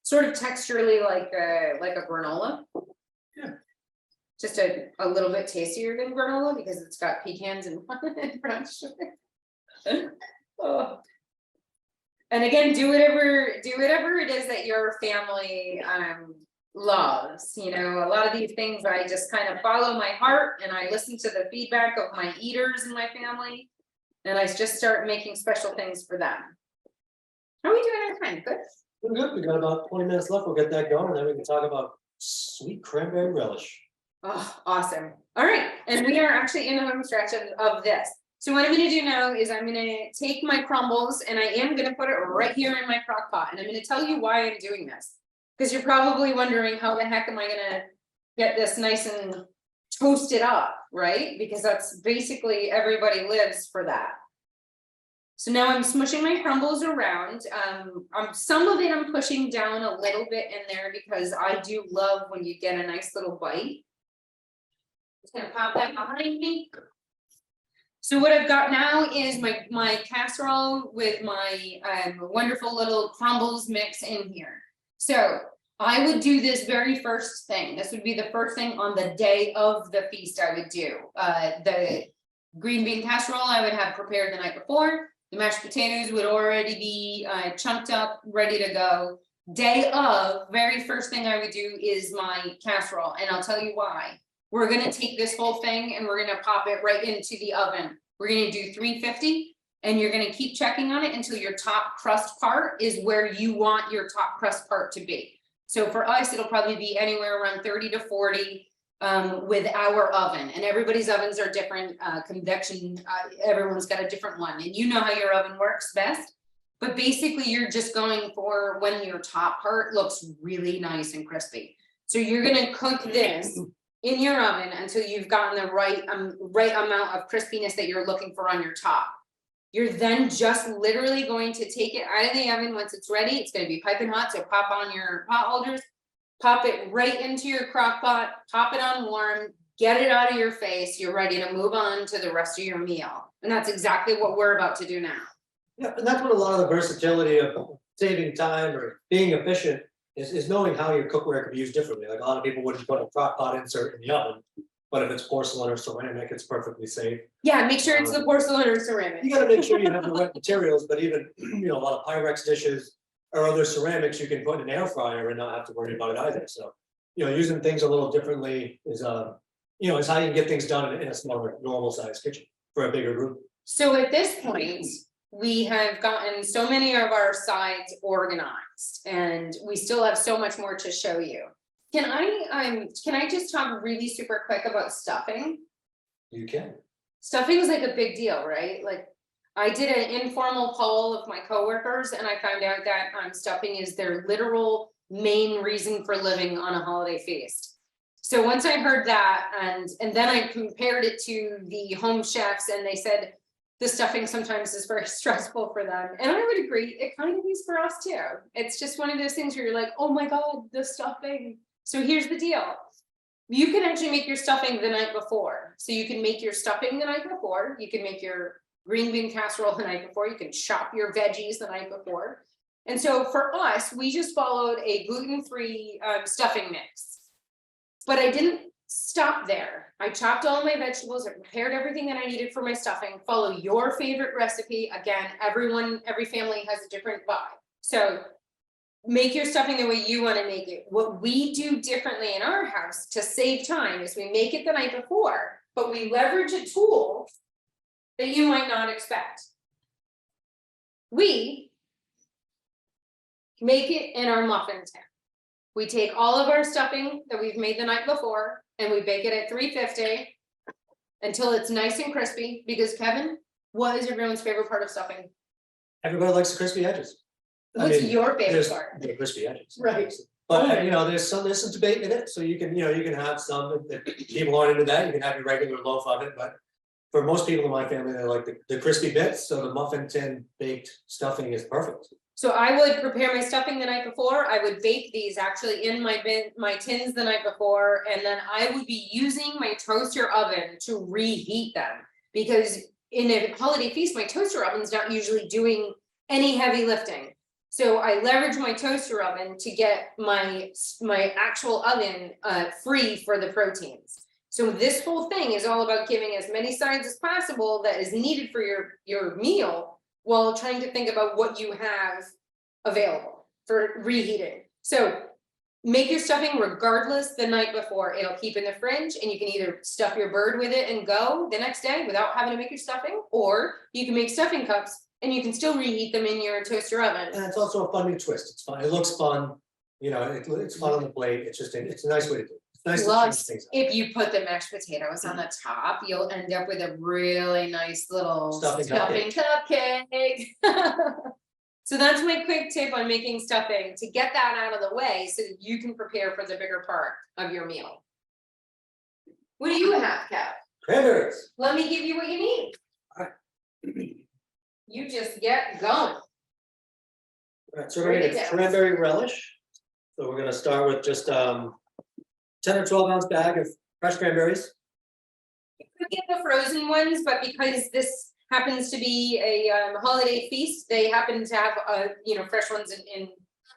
sort of texturally like a granola. Yeah. Just a little bit tastier than granola because it's got pecans and brown sugar. Oh. And again, do whatever it is that your family loves. You know, a lot of these things I just kind of follow my heart and I listen to the feedback of my eaters in my family. And I just start making special things for them. How are we doing our time? Good? We're good. We got about 20 minutes left. We'll get that going, and then we can talk about sweet cranberry relish. Oh, awesome. All right. And we are actually in the home stretch of this. So what I'm going to do now is I'm going to take my crumbles and I am going to put it right here in my crock pot. And I'm going to tell you why I'm doing this. Because you're probably wondering how the heck am I going to get this nice and toast it up, right? Because that's basically everybody lives for that. So now I'm smushing my crumbles around. Some of it I'm pushing down a little bit in there because I do love when you get a nice little bite. Just gonna pop that behind me. So what I've got now is my casserole with my wonderful little crumbles mix in here. So I would do this very first thing. This would be the first thing on the day of the feast I would do. The green bean casserole I would have prepared the night before. The mashed potatoes would already be chunked up, ready to go. Day of, very first thing I would do is my casserole, and I'll tell you why. We're gonna take this whole thing and we're gonna pop it right into the oven. We're gonna do 350, and you're gonna keep checking on it until your top crust part is where you want your top crust part to be. So for us, it'll probably be anywhere around 30 to 40 with our oven, and everybody's ovens are different. Convection, everyone's got a different one, and you know how your oven works best. But basically, you're just going for when your top part looks really nice and crispy. So you're gonna cook this in your oven until you've gotten the right amount of crispiness that you're looking for on your top. You're then just literally going to take it out of the oven once it's ready. It's gonna be piping hot, so pop on your pot holders, pop it right into your crock pot, pop it on warm, get it out of your face. You're ready to move on to the rest of your meal. And that's exactly what we're about to do now. Yeah, and that's what a lot of the versatility of saving time or being efficient is knowing how your cookware can be used differently. Like a lot of people wouldn't put a crock pot insert in the oven, but if it's porcelain or ceramic, it's perfectly safe. Yeah, make sure it's the porcelain or ceramic. You gotta make sure you have the right materials, but even, a lot of Pyrex dishes or other ceramics you can put in an air fryer and not have to worry about it either. So, using things a little differently is is how you can get things done in a smaller, normal sized kitchen for a bigger group. So at this point, we have gotten so many of our sides organized, and we still have so much more to show you. Can I just talk really super quick about stuffing? You can. Stuffing is like a big deal, right? Like, I did an informal poll of my coworkers, and I found out that stuffing is their literal main reason for living on a holiday feast. So once I heard that, and then I compared it to the home chefs, and they said the stuffing sometimes is very stressful for them. And I would agree, it kind of is for us too. It's just one of those things where you're like, oh my God, the stuffing. So here's the deal. You can actually make your stuffing the night before. So you can make your stuffing the night before. You can make your green bean casserole the night before. You can chop your veggies the night before. And so for us, we just followed a gluten-free stuffing mix. But I didn't stop there. I chopped all my vegetables, I prepared everything that I needed for my stuffing. Follow your favorite recipe. Again, every family has a different vibe. So make your stuffing the way you want to make it. What we do differently in our house to save time is we make it the night before, but we leverage a tool that you might not expect. We make it in our muffin tin. We take all of our stuffing that we've made the night before and we bake it at 350 until it's nice and crispy. Because Kevin, what is everyone's favorite part of stuffing? Everybody likes the crispy edges. What's your favorite part? The crispy edges. Right. But there's some debate in it, so you can have some that people aren't into that. You can have your regular loaf of it, but for most people in my family, they like the crispy bits. So the muffin tin baked stuffing is perfect. So I would prepare my stuffing the night before. I would bake these actually in my tins the night before, and then I would be using my toaster oven to reheat them, because in a holiday feast, my toaster oven's not usually doing any heavy lifting. So I leverage my toaster oven to get my actual oven free for the proteins. So this whole thing is all about giving as many sides as possible that is needed for your meal, while trying to think about what you have available for reheating. So make your stuffing regardless the night before. It'll keep in the fridge, and you can either stuff your bird with it and go the next day without having to make your stuffing, or you can make stuffing cups and you can still reheat them in your toaster oven. And it's also a fun new twist. It's fun. It looks fun. It's fun on the plate. It's a nice way to do it. It's nice to change things up. If you put the mashed potatoes on the top, you'll end up with a really nice little stuffing cupcake. So that's my quick tip on making stuffing, to get that out of the way so that you can prepare for the bigger part of your meal. What do you have, Kev? Cranberries. Let me give you what you need. All right. You just get going. All right, so we're gonna get cranberry relish. So we're gonna start with just 10 or 12 ounce bag of fresh cranberries. could get the frozen ones, but because this happens to be a holiday feast, they happen to have fresh ones in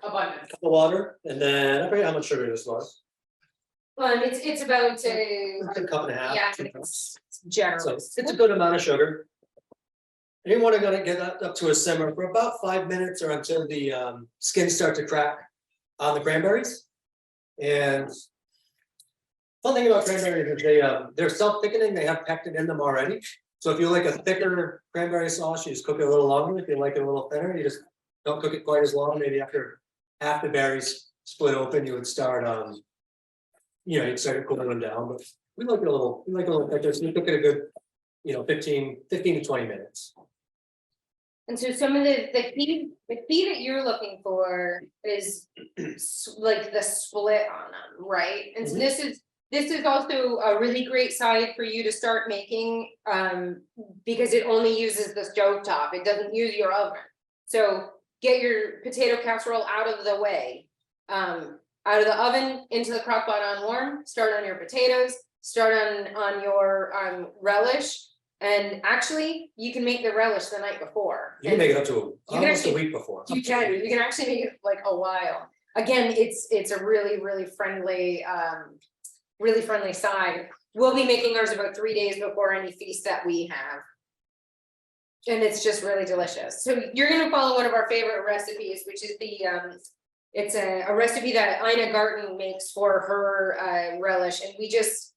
abundance. Cup of water, and then I forget how much sugar this was. It's about A cup and a half. yeah, 2 it's cups. So generous. it's a good amount of sugar. And you want to get that up to a simmer for about 5 minutes or until the skins start to crack on the cranberries. And fun thing about cranberries is they're self-thickening, they have pectin in them already. So if you like a thicker cranberry sauce, you just cook it a little longer. If you like it a little thinner, you just don't cook it quite as long. Maybe after half the berries split open, you would start you'd start cooling them down, but we like it a little thicker, so you cook it a good, 15 to 20 minutes. And so some of the key that you're looking for is like the split on them, right? And so this is also a really great side for you to start making, because it only uses the stove top. It doesn't use your oven. So get your potato casserole out of the way, out of the oven into the crock pot on warm. Start on your potatoes. Start on your relish. And actually, you can make the relish the night before. You can make it up to almost a week before. You can actually make it like a while. Again, it's a really friendly side. We'll be making ours about 3 days before any feast that we have. And it's just really delicious. So you're gonna follow one of our favorite recipes, which is it's a recipe that Ina Garten makes for her relish, and we just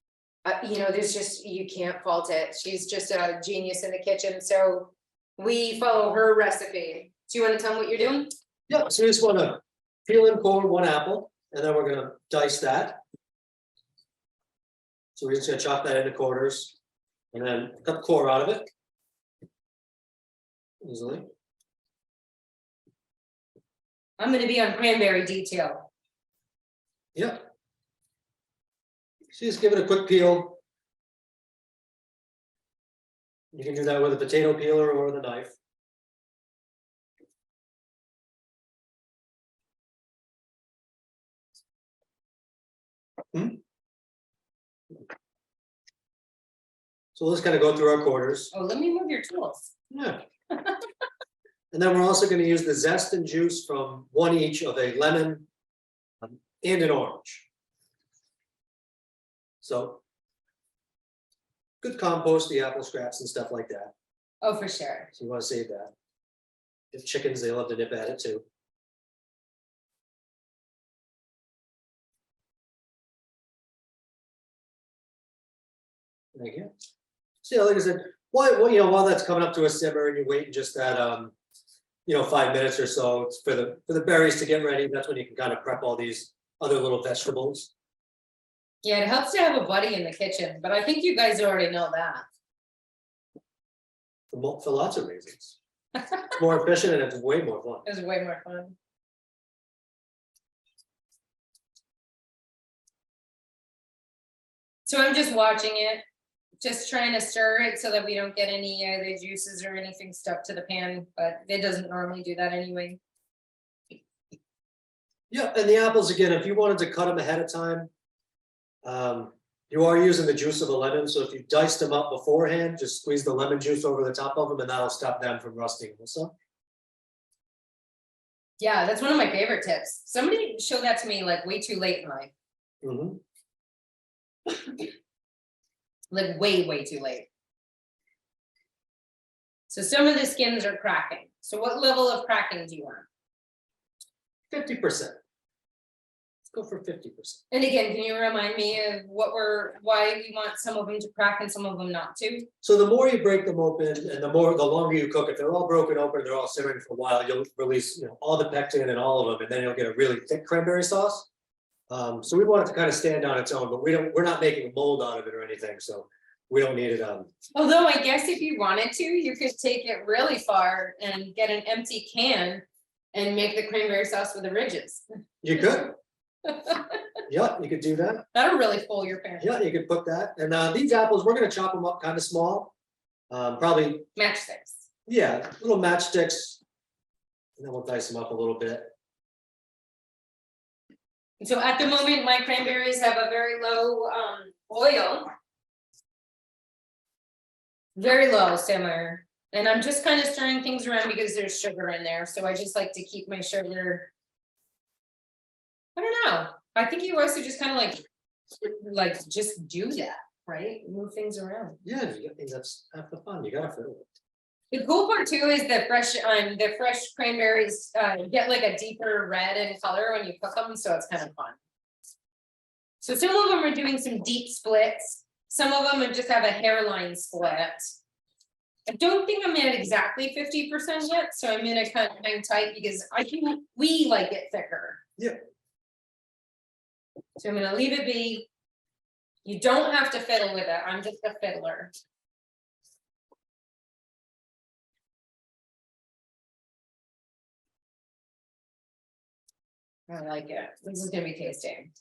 you can't fault it. She's just a genius in the kitchen. So we follow her recipe. Do you want to tell them what you're doing? Yeah, so you just want to peel and core 1 apple, and then we're gonna dice that. So we're just gonna chop that into quarters, and then cut the core out of it. Easily. I'm gonna be on cranberry detail. Yep. So just give it a quick peel. You can do that with a potato peeler or with a knife. So let's kind of go through our quarters. Oh, let me move your tools. Yeah. And then we're also going to use the zest and juice from 1 each of a lemon and an orange. So good compost, the apple scraps and stuff like that. Oh, for sure. So you want to save that. If chickens, they love to nip at it too. Thank you. So yeah, like I said, while that's coming up to a simmer and you're waiting just that 5 minutes or so it's for the berries to get ready, that's when you can kind of prep all these other little vegetables. Yeah, it helps to have a buddy in the kitchen, but I think you guys already know that. For lots of reasons. It's more efficient and it's way more fun. It was way more fun. So I'm just watching it, just trying to stir it so that we don't get any of the juices or anything stuck to the pan, but it doesn't normally do that anyway. Yeah, and the apples, again, if you wanted to cut them ahead of time, you are using the juice of a lemon, so if you diced them up beforehand, just squeeze the lemon juice over the top of them and that'll stop them from rusting also. Yeah, that's one of my favorite tips. Somebody showed that to me like way too late in life. Like way too late. So some of the skins are cracking. So what level of cracking do you want? 50%. Let's go for 50%. And again, can you remind me of why we want some of them to crack and some of them not to? So the more you break them open and the longer you cook, if they're all broken open, they're all simmering for a while, you'll release all the pectin and all of them, and then you'll get a really thick cranberry sauce. So we want it to kind of stand on its own, but we're not making a mold out of it or anything, so we don't need it. Although I guess if you wanted to, you could take it really far and get an empty can and make the cranberry sauce with the ridges. You could. Yeah, you could do that. That'll really full your pan. Yeah, you could put that. And these apples, we're gonna chop them up kind of small. Probably. Matchsticks. Yeah, little matchsticks. And then we'll dice them up a little bit. So at the moment, my cranberries have a very low oil. Very low simmer. And I'm just kind of stirring things around because there's sugar in there, so I just like to keep my sugar. I don't know, I think you also just kind of like just do that, right? Move things around. Yeah, you get things that's half the fun, you gotta fiddle it. The cool part too is the fresh cranberries get like a deeper red in color when you cook them, so it's kind of fun. So some of them are doing some deep splits, some of them just have a hairline split. I don't think I'm at exactly 50% yet, so I'm gonna kind of hang tight because we like it thicker. Yeah. So I'm gonna leave it be. You don't have to fiddle with it, I'm just a fiddler. I like it, this is gonna be tasty.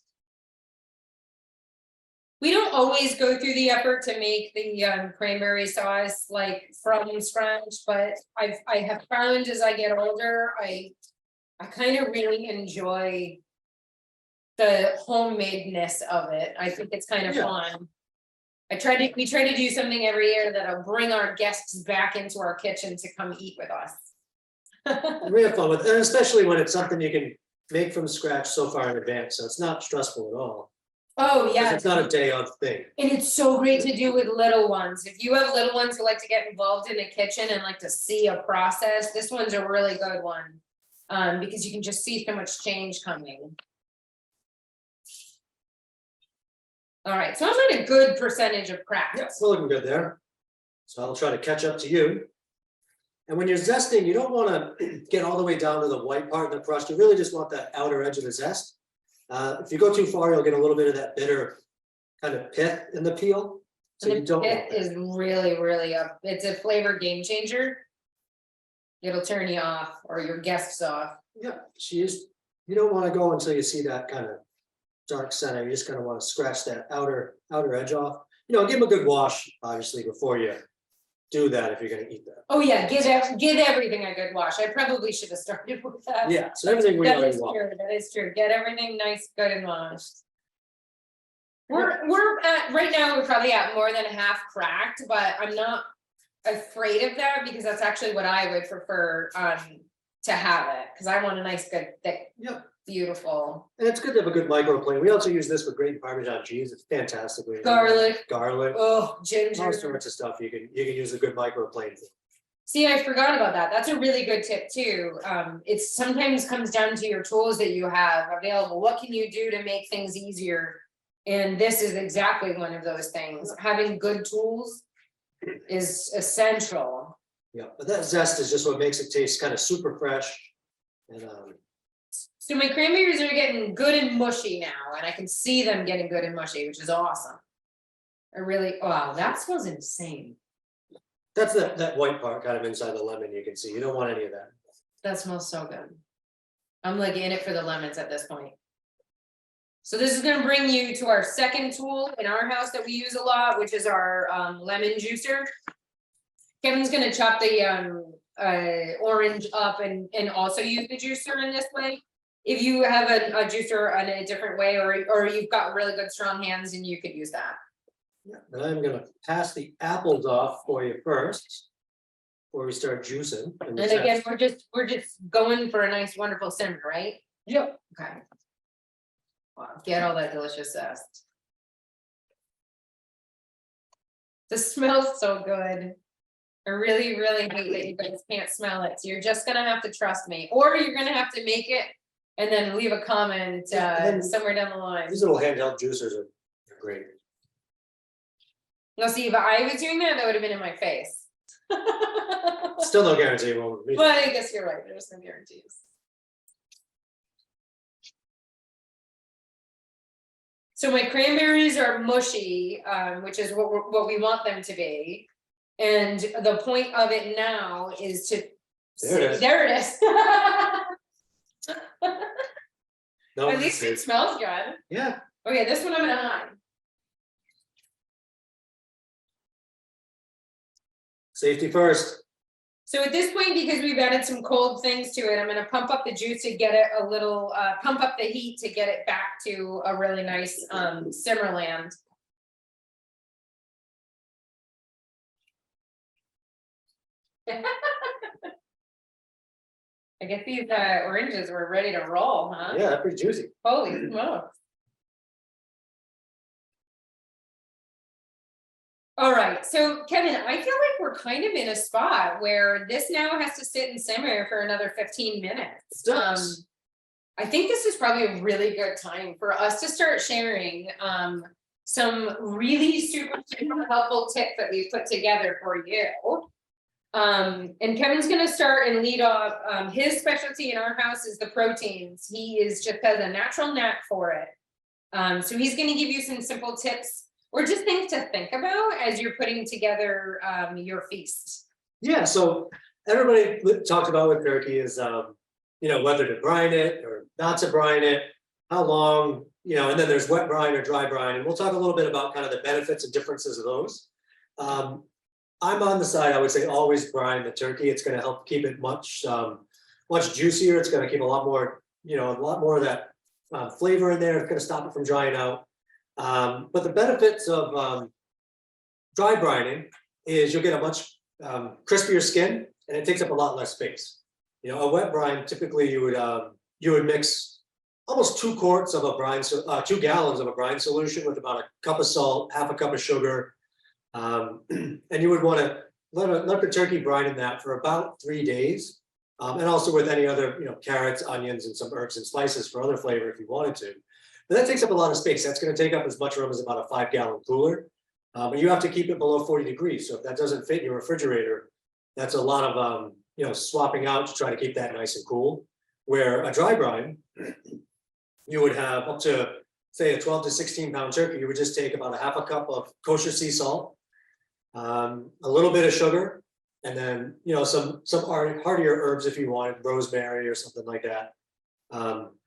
We don't always go through the effort to make the cranberry sauce like from scratch, but I have found as I get older, I kind of really enjoy the homemadeness of it. I think it's kind of fun. We try to do something every year that'll bring our guests back into our kitchen to come eat with us. We have fun with it, and especially when it's something you can make from scratch so far in advance, so it's not stressful at all. Oh, yeah. It's not a day of thing. And it's so great to do with little ones. If you have little ones who like to get involved in the kitchen and like to see a process, this one's a really good one. Because you can just see so much change coming. All right, so I'm at a good percentage of crack. Yeah, we're looking good there. So I'll try to catch up to you. And when you're zesting, you don't want to get all the way down to the white part of the crust. You really just want that outer edge of the zest. If you go too far, you'll get a little bit of that bitter kind of pith in the peel. So you don't want It that. is really up. It's a flavor game changer. It'll turn you off or your guests off. Yeah, you don't want to go until you see that kind of dark center. You just kind of want to scratch that outer edge off. Give them a good wash, obviously, before you do that if you're going to eat that. Oh yeah, give everything a good wash. I probably should have started with that. Yeah, so everything we That already is want. true, that is true. Get everything nice, good and washed. We're at, right now, we're probably at more than half cracked, but I'm not afraid of that because that's actually what I would prefer to have it. Cause I want a nice, good, thick, Yeah. beautiful. And it's good to have a good microplane. We also use this with grated Parmesan cheese. It's fantastic. Garlic. Oh, Oh, ginger. all sorts of stuff you can use a good microplane. See, I forgot about that. That's a really good tip too. It sometimes comes down to your tools that you have available. What can you do to make things easier? And this is exactly one of those things. Having good tools is essential. Yeah, but that zest is just what makes it taste kind of super fresh. And So my cranberries are getting good and mushy now, and I can see them getting good and mushy, which is awesome. Wow, that smells insane. that's that white part kind of inside the lemon you can see. You don't want any of that. That smells so good. I'm like in it for the lemons at this point. So this is gonna bring you to our second tool in our house that we use a lot, which is our lemon juicer. Kevin's gonna chop the orange up and also use the juicer in this way. If you have a juicer in a different way, or you've got really good strong hands, and you could use that. Yeah, and I'm gonna pass the apples off for you first, before we start juicing. And again, we're just going for a nice, wonderful simmer, right? Yep. Okay. Wow, get all that delicious zest. This smells so good. I really hate that you guys can't smell it, so you're just gonna have to trust me, or you're gonna have to make it and then leave a comment somewhere down the line. These little handheld juicers are great. No, see, if I was doing that, that would have been in my face. Still no guarantee it won't be. But I guess you're right, there's no guarantees. So my cranberries are mushy, which is what we want them to be. And the point of it now is to. There it is. There it is. No, At least it smells good. yeah. Okay, this one I'm gonna hide. Safety first. So at this point, because we've added some cold things to it, I'm gonna pump up the juice to get it a little, pump up the heat to get it back to a really nice simmerland. I guess these oranges were ready to roll, huh? Yeah, that's pretty juicy. Holy smokes. All right, so Kevin, I feel like we're kind of in a spot where this now has to sit and simmer for another 15 minutes. I think this is probably a really good time for us to start sharing some really super helpful tips that we've put together for you. And Kevin's gonna start and lead off. His specialty in our house is the proteins. He is just has a natural knack for it. So he's gonna give you some simple tips or just things to think about as you're putting together your feast. Yeah, so everybody talked about with turkey is, whether to brine it or not to brine it, how long, and then there's wet brine or dry brine. And we'll talk a little bit about kind of the benefits and differences of those. I'm on the side, I would say always brine the turkey. It's gonna help keep it much juicier. It's gonna keep a lot more of that flavor in there. It's gonna stop it from drying out. But the benefits of dry brining is you'll get a much crispier skin and it takes up a lot less space. A wet brine, typically you would mix almost 2 quarts of a brine, 2 gallons of a brine solution with about a cup of salt, half a cup of sugar. And you would want to let the turkey brine in that for about 3 days. And also with any other, carrots, onions, and some herbs and spices for other flavor if you wanted to. But that takes up a lot of space. That's going to take up as much room as about a 5-gallon cooler. But you have to keep it below 40 degrees. So if that doesn't fit in your refrigerator, that's a lot of, swapping out to try to keep that nice and cool. Where a dry brine, you would have up to, say, a 12 to 16 pound turkey. You would just take about a half a cup of kosher sea salt, a little bit of sugar, and then, some hardier herbs if you wanted, rosemary or something like that.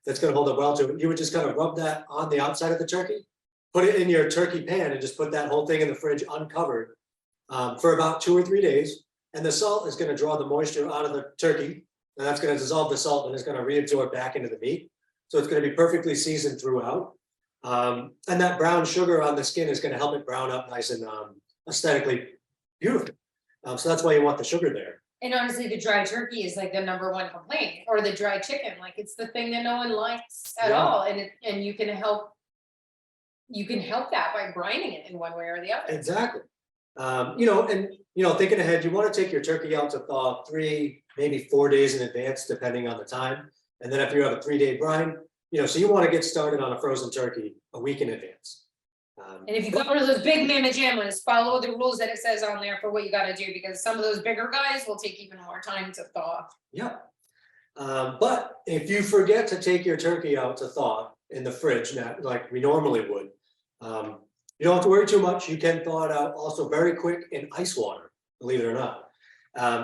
That's going to hold up well to it. You would just kind of rub that on the outside of the turkey, put it in your turkey pan, and just put that whole thing in the fridge uncovered for about 2 or 3 days. And the salt is going to draw the moisture out of the turkey, and that's going to dissolve the salt and it's going to reabsorb back into the meat. So it's going to be perfectly seasoned throughout. And that brown sugar on the skin is going to help it brown up nice and aesthetically beautiful. So that's why you want the sugar there. And honestly, the dry turkey is like the #1 complaint, or the dry chicken. Like it's the thing that no one likes at all. And you can help that by brining it in one way or the other. Exactly. Thinking ahead, you want to take your turkey out to thaw 3, maybe 4 days in advance, depending on the time. And then if you have a 3-day brine, so you want to get started on a frozen turkey a week in advance. And if you got one of those big mamma jammas, follow the rules that it says on there for what you got to do, because some of those bigger guys will take even more time to thaw. Yeah. But if you forget to take your turkey out to thaw in the fridge, like we normally would, you don't have to worry too much. You can thaw it out also very quick in ice water, believe it or not.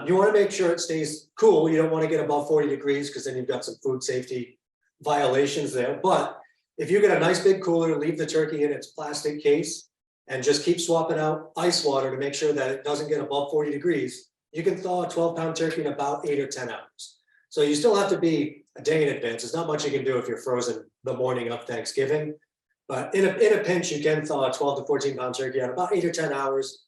You want to make sure it stays cool. You don't want to get above 40 degrees because then you've got some food safety violations there. But if you get a nice big cooler, leave the turkey in its plastic case and just keep swapping out ice water to make sure that it doesn't get above 40 degrees, you can thaw a 12-pound turkey in about 8 or 10 hours. So you still have to be a day in advance. There's not much you can do if you're frozen the morning of Thanksgiving. But in a pinch, you can thaw a 12 to 14-pound turkey out about 8 or 10 hours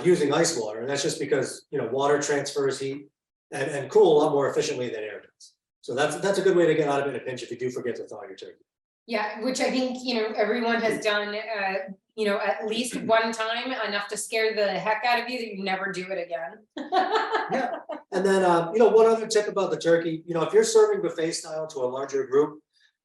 using ice water. And that's just because, water transfers heat and cool a lot more efficiently than air does. So that's a good way to get out of it in a pinch if you do forget to thaw your turkey. Yeah, which I think, everyone has done, at least one time, enough to scare the heck out of you that you never do it again. Yeah. And then, one other tip about the turkey, if you're serving buffet style to a larger group,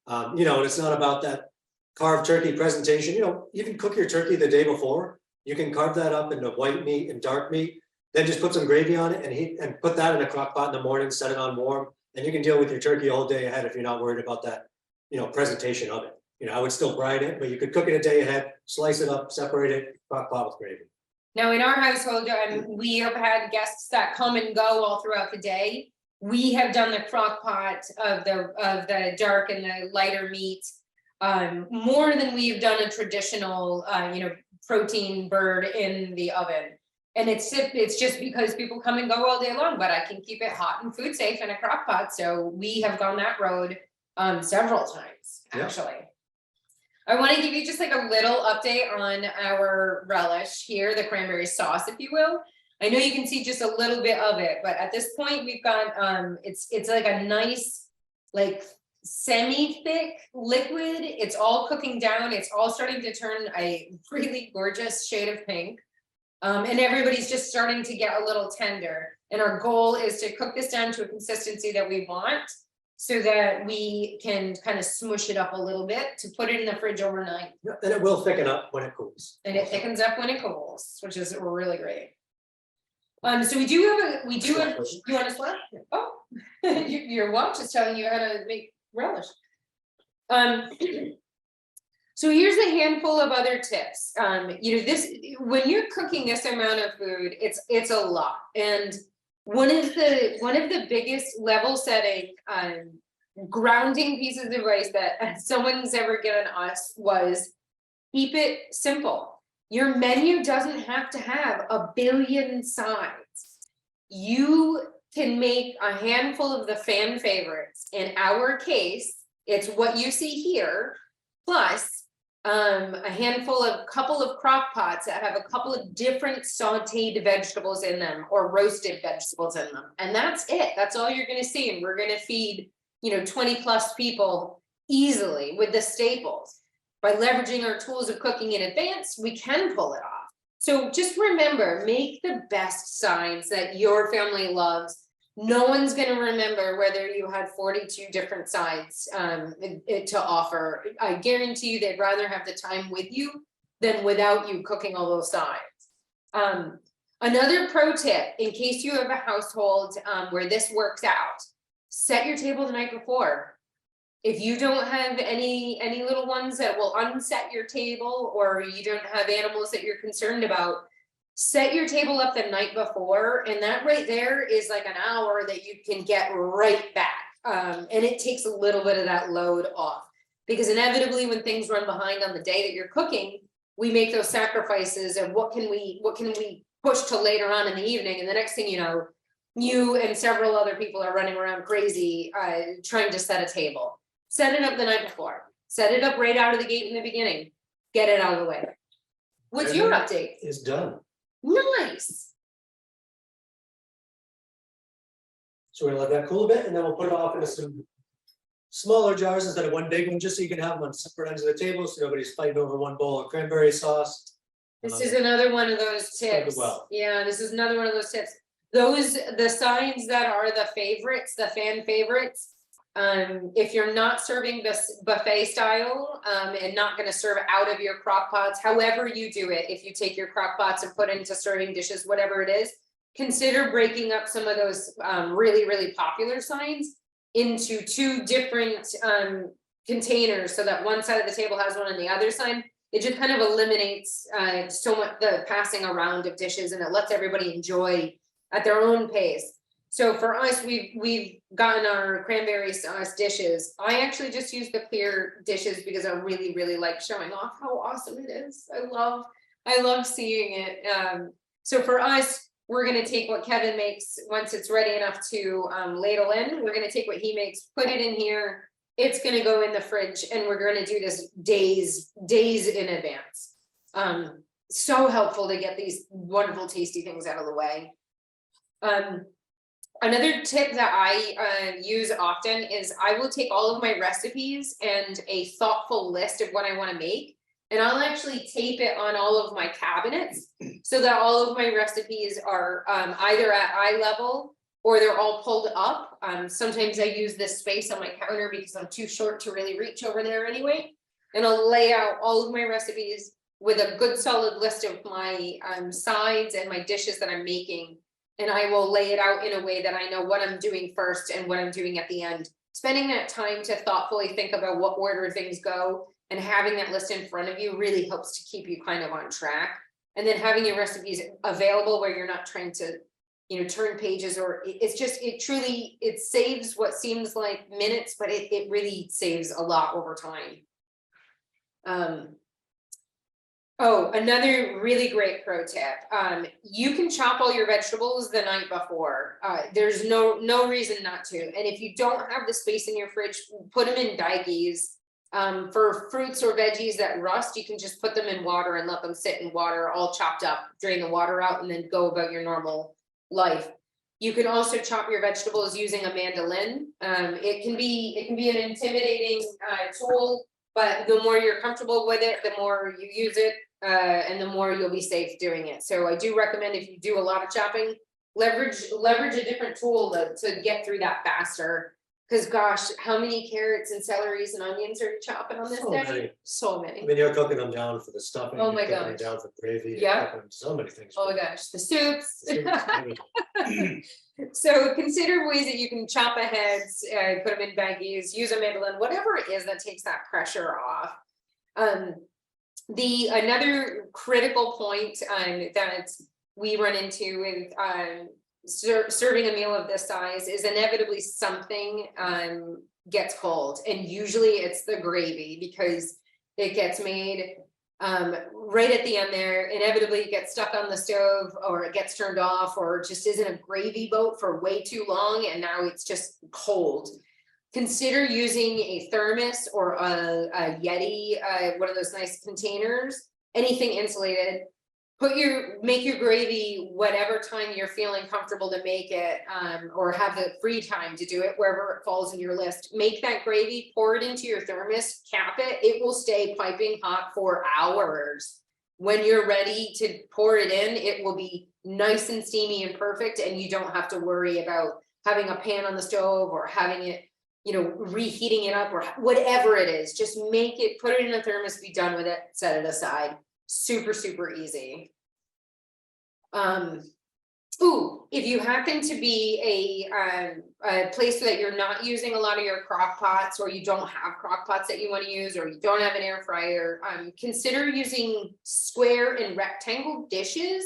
and it's not about that carved turkey presentation, you can cook your turkey the day before. You can carve that up into white meat and dark meat, then just put some gravy on it and put that in a crock pot in the morning, set it on warm, and you can deal with your turkey all day ahead if you're not worried about that, presentation of it. I would still brine it, but you could cook it a day ahead, slice it up, separate it, crock pot with gravy. Now, in our household, we have had guests that come and go all throughout the day. We have done the crock pot of the dark and the lighter meat more than we've done a traditional, protein bird in the oven. And it's just because people come and go all day long, but I can keep it hot and food safe in a crock pot. So we have gone that road several times, actually. Yeah. I want to give you just like a little update on our relish here, the cranberry sauce, if you will. I know you can see just a little bit of it, but at this point, we've got, it's like a nice, like semi-thick liquid. It's all cooking down. It's all starting to turn a really gorgeous shade of pink. And everybody's just starting to get a little tender. And our goal is to cook this down to a consistency that we want so that we can kind of smush it up a little bit to put it in the fridge overnight. And it will thicken up when it cools. And it thickens up when it cools, which is really great. So we do have, you want to swap? Oh, your watch is telling you how to make relish. So here's a handful of other tips. You know, this, when you're cooking this amount of food, it's a lot. And one of the biggest level setting, grounding pieces of advice that someone's ever given us was keep it simple. Your menu doesn't have to have a billion sides. You can make a handful of the fan favorites. In our case, it's what you see here, plus a handful of couple of crock pots that have a couple of different sauteed vegetables in them or roasted vegetables in them. And that's it. That's all you're going to see. And we're going to feed, you know, 20+ people easily with the staples. By leveraging our tools of cooking in advance, we can pull it off. So just remember, make the best sides that your family loves. No one's going to remember whether you had 42 different sides to offer. I guarantee you they'd rather have the time with you than without you cooking all those sides. Another pro tip, in case you have a household where this works out, set your table the night before. If you don't have any little ones that will unset your table, or you don't have animals that you're concerned about, set your table up the night before, and that right there is like an hour that you can get right back. And it takes a little bit of that load off, because inevitably when things run behind on the day that you're cooking, we make those sacrifices of what can we push to later on in the evening, and the next thing you know, you and several other people are running around crazy trying to set a table. Set it up the night before. Set it up right out of the gate in the beginning. Get it out of the way. What's your update? It's done. Nice. So we're gonna let that cool a bit, and then we'll put it off into some smaller jars instead of one big one, just so you can have them on separate ends of the table, so nobody's fighting over one bowl of cranberry sauce. This is another one of those tips. Well. Yeah, this is another one of those tips. The sides that are the favorites, the fan favorites. If you're not serving this buffet style, and not going to serve out of your crock pots, however you do it, if you take your crock pots and put it into serving dishes, whatever it is, consider breaking up some of those really popular sides into 2 different containers, so that one side of the table has one and the other side. It just kind of eliminates so much the passing around of dishes, and it lets everybody enjoy at their own pace. So for us, we've gotten our cranberry sauce dishes. I actually just use the clear dishes because I really like showing off how awesome it is. I love seeing it. So for us, we're gonna take what Kevin makes once it's ready enough to ladle in. We're gonna take what he makes, put it in here. It's gonna go in the fridge, and we're gonna do this days in advance. So helpful to get these wonderful, tasty things out of the way. Another tip that I use often is I will take all of my recipes and a thoughtful list of what I want to make, and I'll actually tape it on all of my cabinets so that all of my recipes are either at eye level or they're all pulled up. Sometimes I use this space on my counter because I'm too short to really reach over there anyway, and I'll lay out all of my recipes with a good solid list of my sides and my dishes that I'm making. And I will lay it out in a way that I know what I'm doing first and what I'm doing at the end. Spending that time to thoughtfully think about what order things go and having that list in front of you really helps to keep you kind of on track. And then having your recipes available where you're not trying to, you know, turn pages, or it saves what seems like minutes, but it really saves a lot over time. Oh, another really great pro tip. You can chop all your vegetables the night before. There's no reason not to. And if you don't have the space in your fridge, put them in Daikies. For fruits or veggies that rust, you can just put them in water and let them sit in water, all chopped up, drain the water out, and then go about your normal life. You can also chop your vegetables using a mandolin. It can be an intimidating tool, but the more you're comfortable with it, the more you use it, and the more you'll be safe doing it. So I do recommend, if you do a lot of chopping, leverage a different tool to get through that faster. Because gosh, how many carrots and celeries and onions are you chopping on this So day? many. So I many. mean, you're cooking them down for the stuffing. Oh you're my cooking them gosh. down for gravy. Yeah. You're cooking so many things. Oh my gosh, the soups. Everything. So consider ways that you can chop aheads, put them in baggies, use a mandolin, whatever it is that takes that pressure off. Another critical point that we run into with serving a meal of this size is inevitably something gets cold, and usually it's the gravy, because it gets made right at the end there. Inevitably it gets stuck on the stove, or it gets turned off, or just isn't a gravy boat for way too long, and now it's just cold. Consider using a thermos or a Yeti, one of those nice containers, anything insulated. Make your gravy whatever time you're feeling comfortable to make it, or have the free time to do it, wherever it falls in your list. Make that gravy, pour it into your thermos, cap it. It will stay piping hot for hours. When you're ready to pour it in, it will be nice and steamy and perfect, and you don't have to worry about having a pan on the stove or having it, reheating it up or whatever it is. Just make it, put it in a thermos, be done with it, set it aside. Super, super easy. If you happen to be a place that you're not using a lot of your crock pots, or you don't have crock pots that you want to use, or you don't have an air fryer, consider using square and rectangle dishes,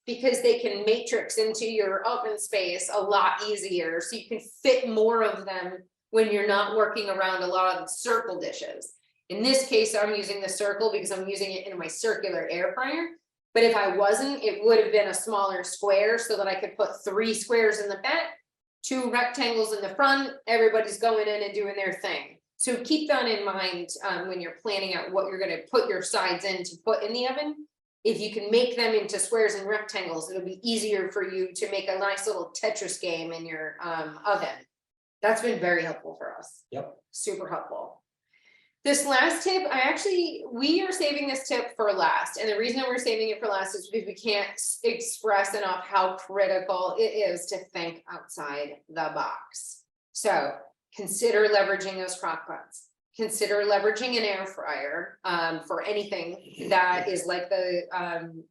because they can matrix into your oven space a lot easier, so you can fit more of them when you're not working around a lot of circle dishes. In this case, I'm using the circle because I'm using it in my circular air fryer. But if I wasn't, it would have been a smaller square, so that I could put 3 squares in the back, 2 rectangles in the front. Everybody's going in and doing their thing. So keep that in mind when you're planning out what you're going to put your sides in to put in the oven. If you can make them into squares and rectangles, it'll be easier for you to make a nice little Tetris game in your oven. That's been very helpful for us. Yep. Super helpful. This last tip, we are saving this tip for last. And the reason that we're saving it for last is because we can't express enough how critical it is to think outside the box. So consider leveraging those crock pots. Consider leveraging an air fryer for anything that is like the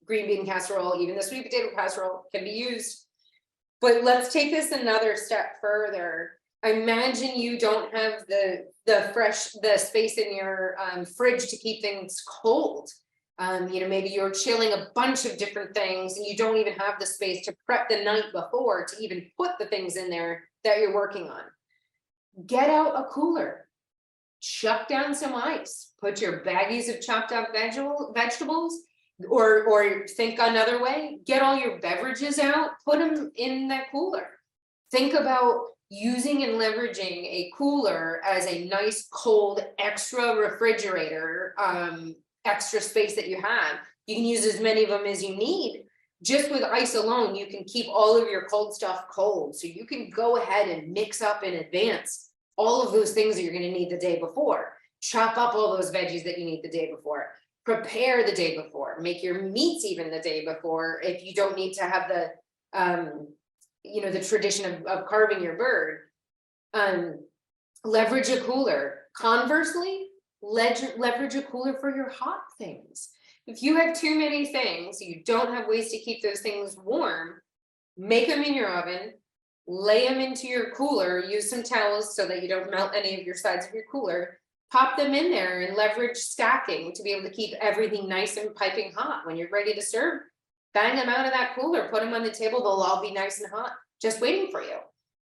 green bean casserole. Even the sweet potato casserole can be used. But let's take this another step further. Imagine you don't have the space in your fridge to keep things cold. Maybe you're chilling a bunch of different things, and you don't even have the space to prep the night before to even put the things in there that you're working on. Get out a cooler, chuck down some ice, put your baggies of chopped up vegetables, or think another way, get all your beverages out, put them in that cooler. Think about using and leveraging a cooler as a nice cold extra refrigerator, extra space that you have. You can use as many of them as you need. Just with ice alone, you can keep all of your cold stuff cold. So you can go ahead and mix up in advance all of those things that you're going to need the day before. Chop up all those veggies that you need the day before. Prepare the day before. Make your meats even the day before if you don't need to have the the tradition of carving your bird. Leverage a cooler. Conversely, leverage a cooler for your hot things. If you have too many things, you don't have ways to keep those things warm, make them in your oven, lay them into your cooler, use some towels so that you don't melt any of your sides of your cooler, pop them in there, and leverage stacking to be able to keep everything nice and piping hot. When you're ready to serve, bang them out of that cooler, put them on the table, they'll all be nice and hot, just waiting for you.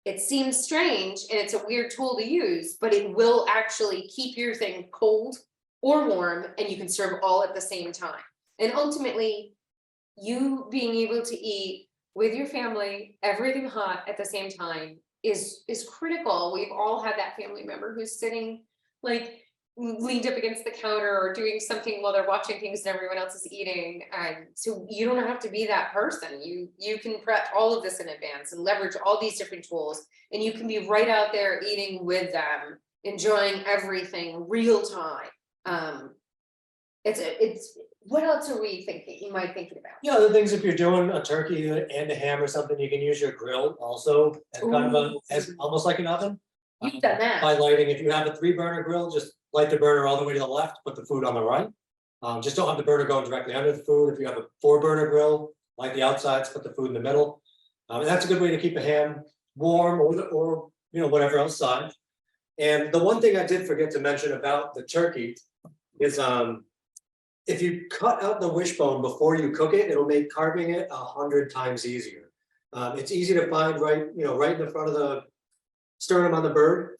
It seems strange and it's a weird tool to use, but it will actually keep your thing cold or warm, and you can serve all at the same time. And ultimately, you being able to eat with your family, everything hot at the same time is critical. We've all had that family member who's sitting like leaned up against the counter or doing something while they're watching things and everyone else is eating. So you don't have to be that person. You can prep all of this in advance and leverage all these different tools, and you can be right out there eating with them, enjoying everything real time. It's what else are we thinking? You might thinking about? Yeah, other things, if you're doing a turkey and a ham or something, you can use your grill also as kind of a, Ooh. as almost like an oven. You've done that. By lighting, if you have a 3-burner grill, just light the burner all the way to the left, put the food on the right. Just don't have the burner going directly under the food. If you have a 4-burner grill, light the outsides, put the food in the middle. And that's a good way to keep a ham warm or you know, whatever else side. And the one thing I did forget to mention about the turkey is if you cut out the wishbone before you cook it, it'll make carving it 100 times easier. It's easy to find right in the front of the sternum on the bird.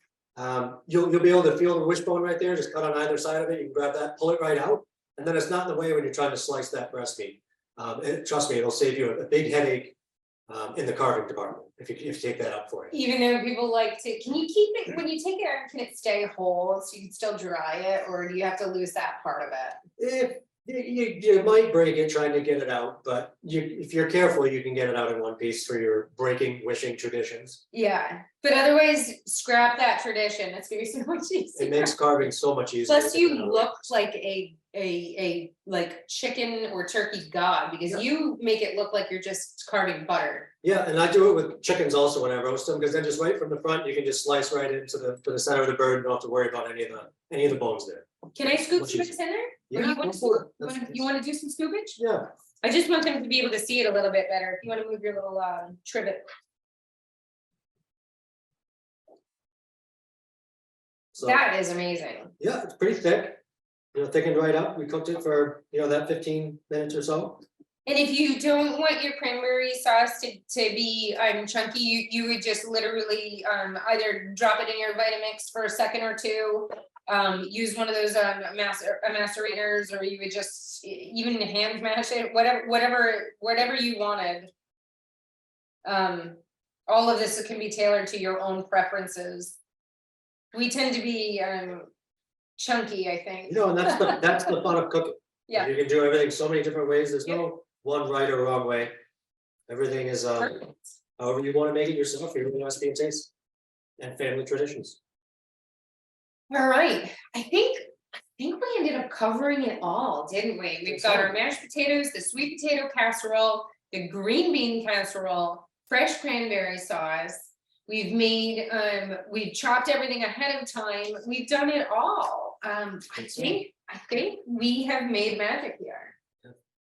You'll be able to feel the wishbone right there, just cut on either side of it, you can grab that, pull it right out, and then it's not in the way when you're trying to slice that breast meat. Trust me, it'll save you a big headache in the carving department, if you take that up for it. Even though people like to, can you keep it, when you take it out, can it stay whole so you can still dry it, or do you have to lose that part of it? You might break it trying to get it out, but if you're careful, you can get it out in one piece for your wishing traditions. Yeah, but otherwise, scrap that tradition. It's gonna be so much easier. It makes carving so much easier. Plus, you look like a like chicken or turkey god, because Yeah. you make it look like you're just carving butter. Yeah, and I do it with chickens also when I roast them, because then just right from the front, you can just slice right into the center of the bird, and don't have to worry about any of the bones there. Can I scoop Much some easier. in there? Or Yeah, you want go for it. you want to do some scoopage? Yeah. I just want them to be able to see it a little bit better. If you want to move your little trivet. So That is amazing. yeah, it's pretty thick. Thickened right up. We cooked it for that 15 minutes or so. And if you don't want your cranberry sauce to be chunky, you would just literally either drop it in your Vitamix for a second or two. Use one of those macerators, or you would just even hand mash it, whatever you wanted. All of this can be tailored to your own preferences. We tend to be chunky, I think. And that's the fun of cooking. Yeah. You can do everything so many different ways. There's no one right or wrong way. Everything is however you want to make it yourself, your own recipe and taste, and family traditions. All right, I think we ended up covering it all, didn't we? We've got our mashed potatoes, the sweet potato casserole, the green bean casserole, fresh cranberry sauce. We've made, we've chopped everything ahead of time. We've done it all. I think we have made magic here.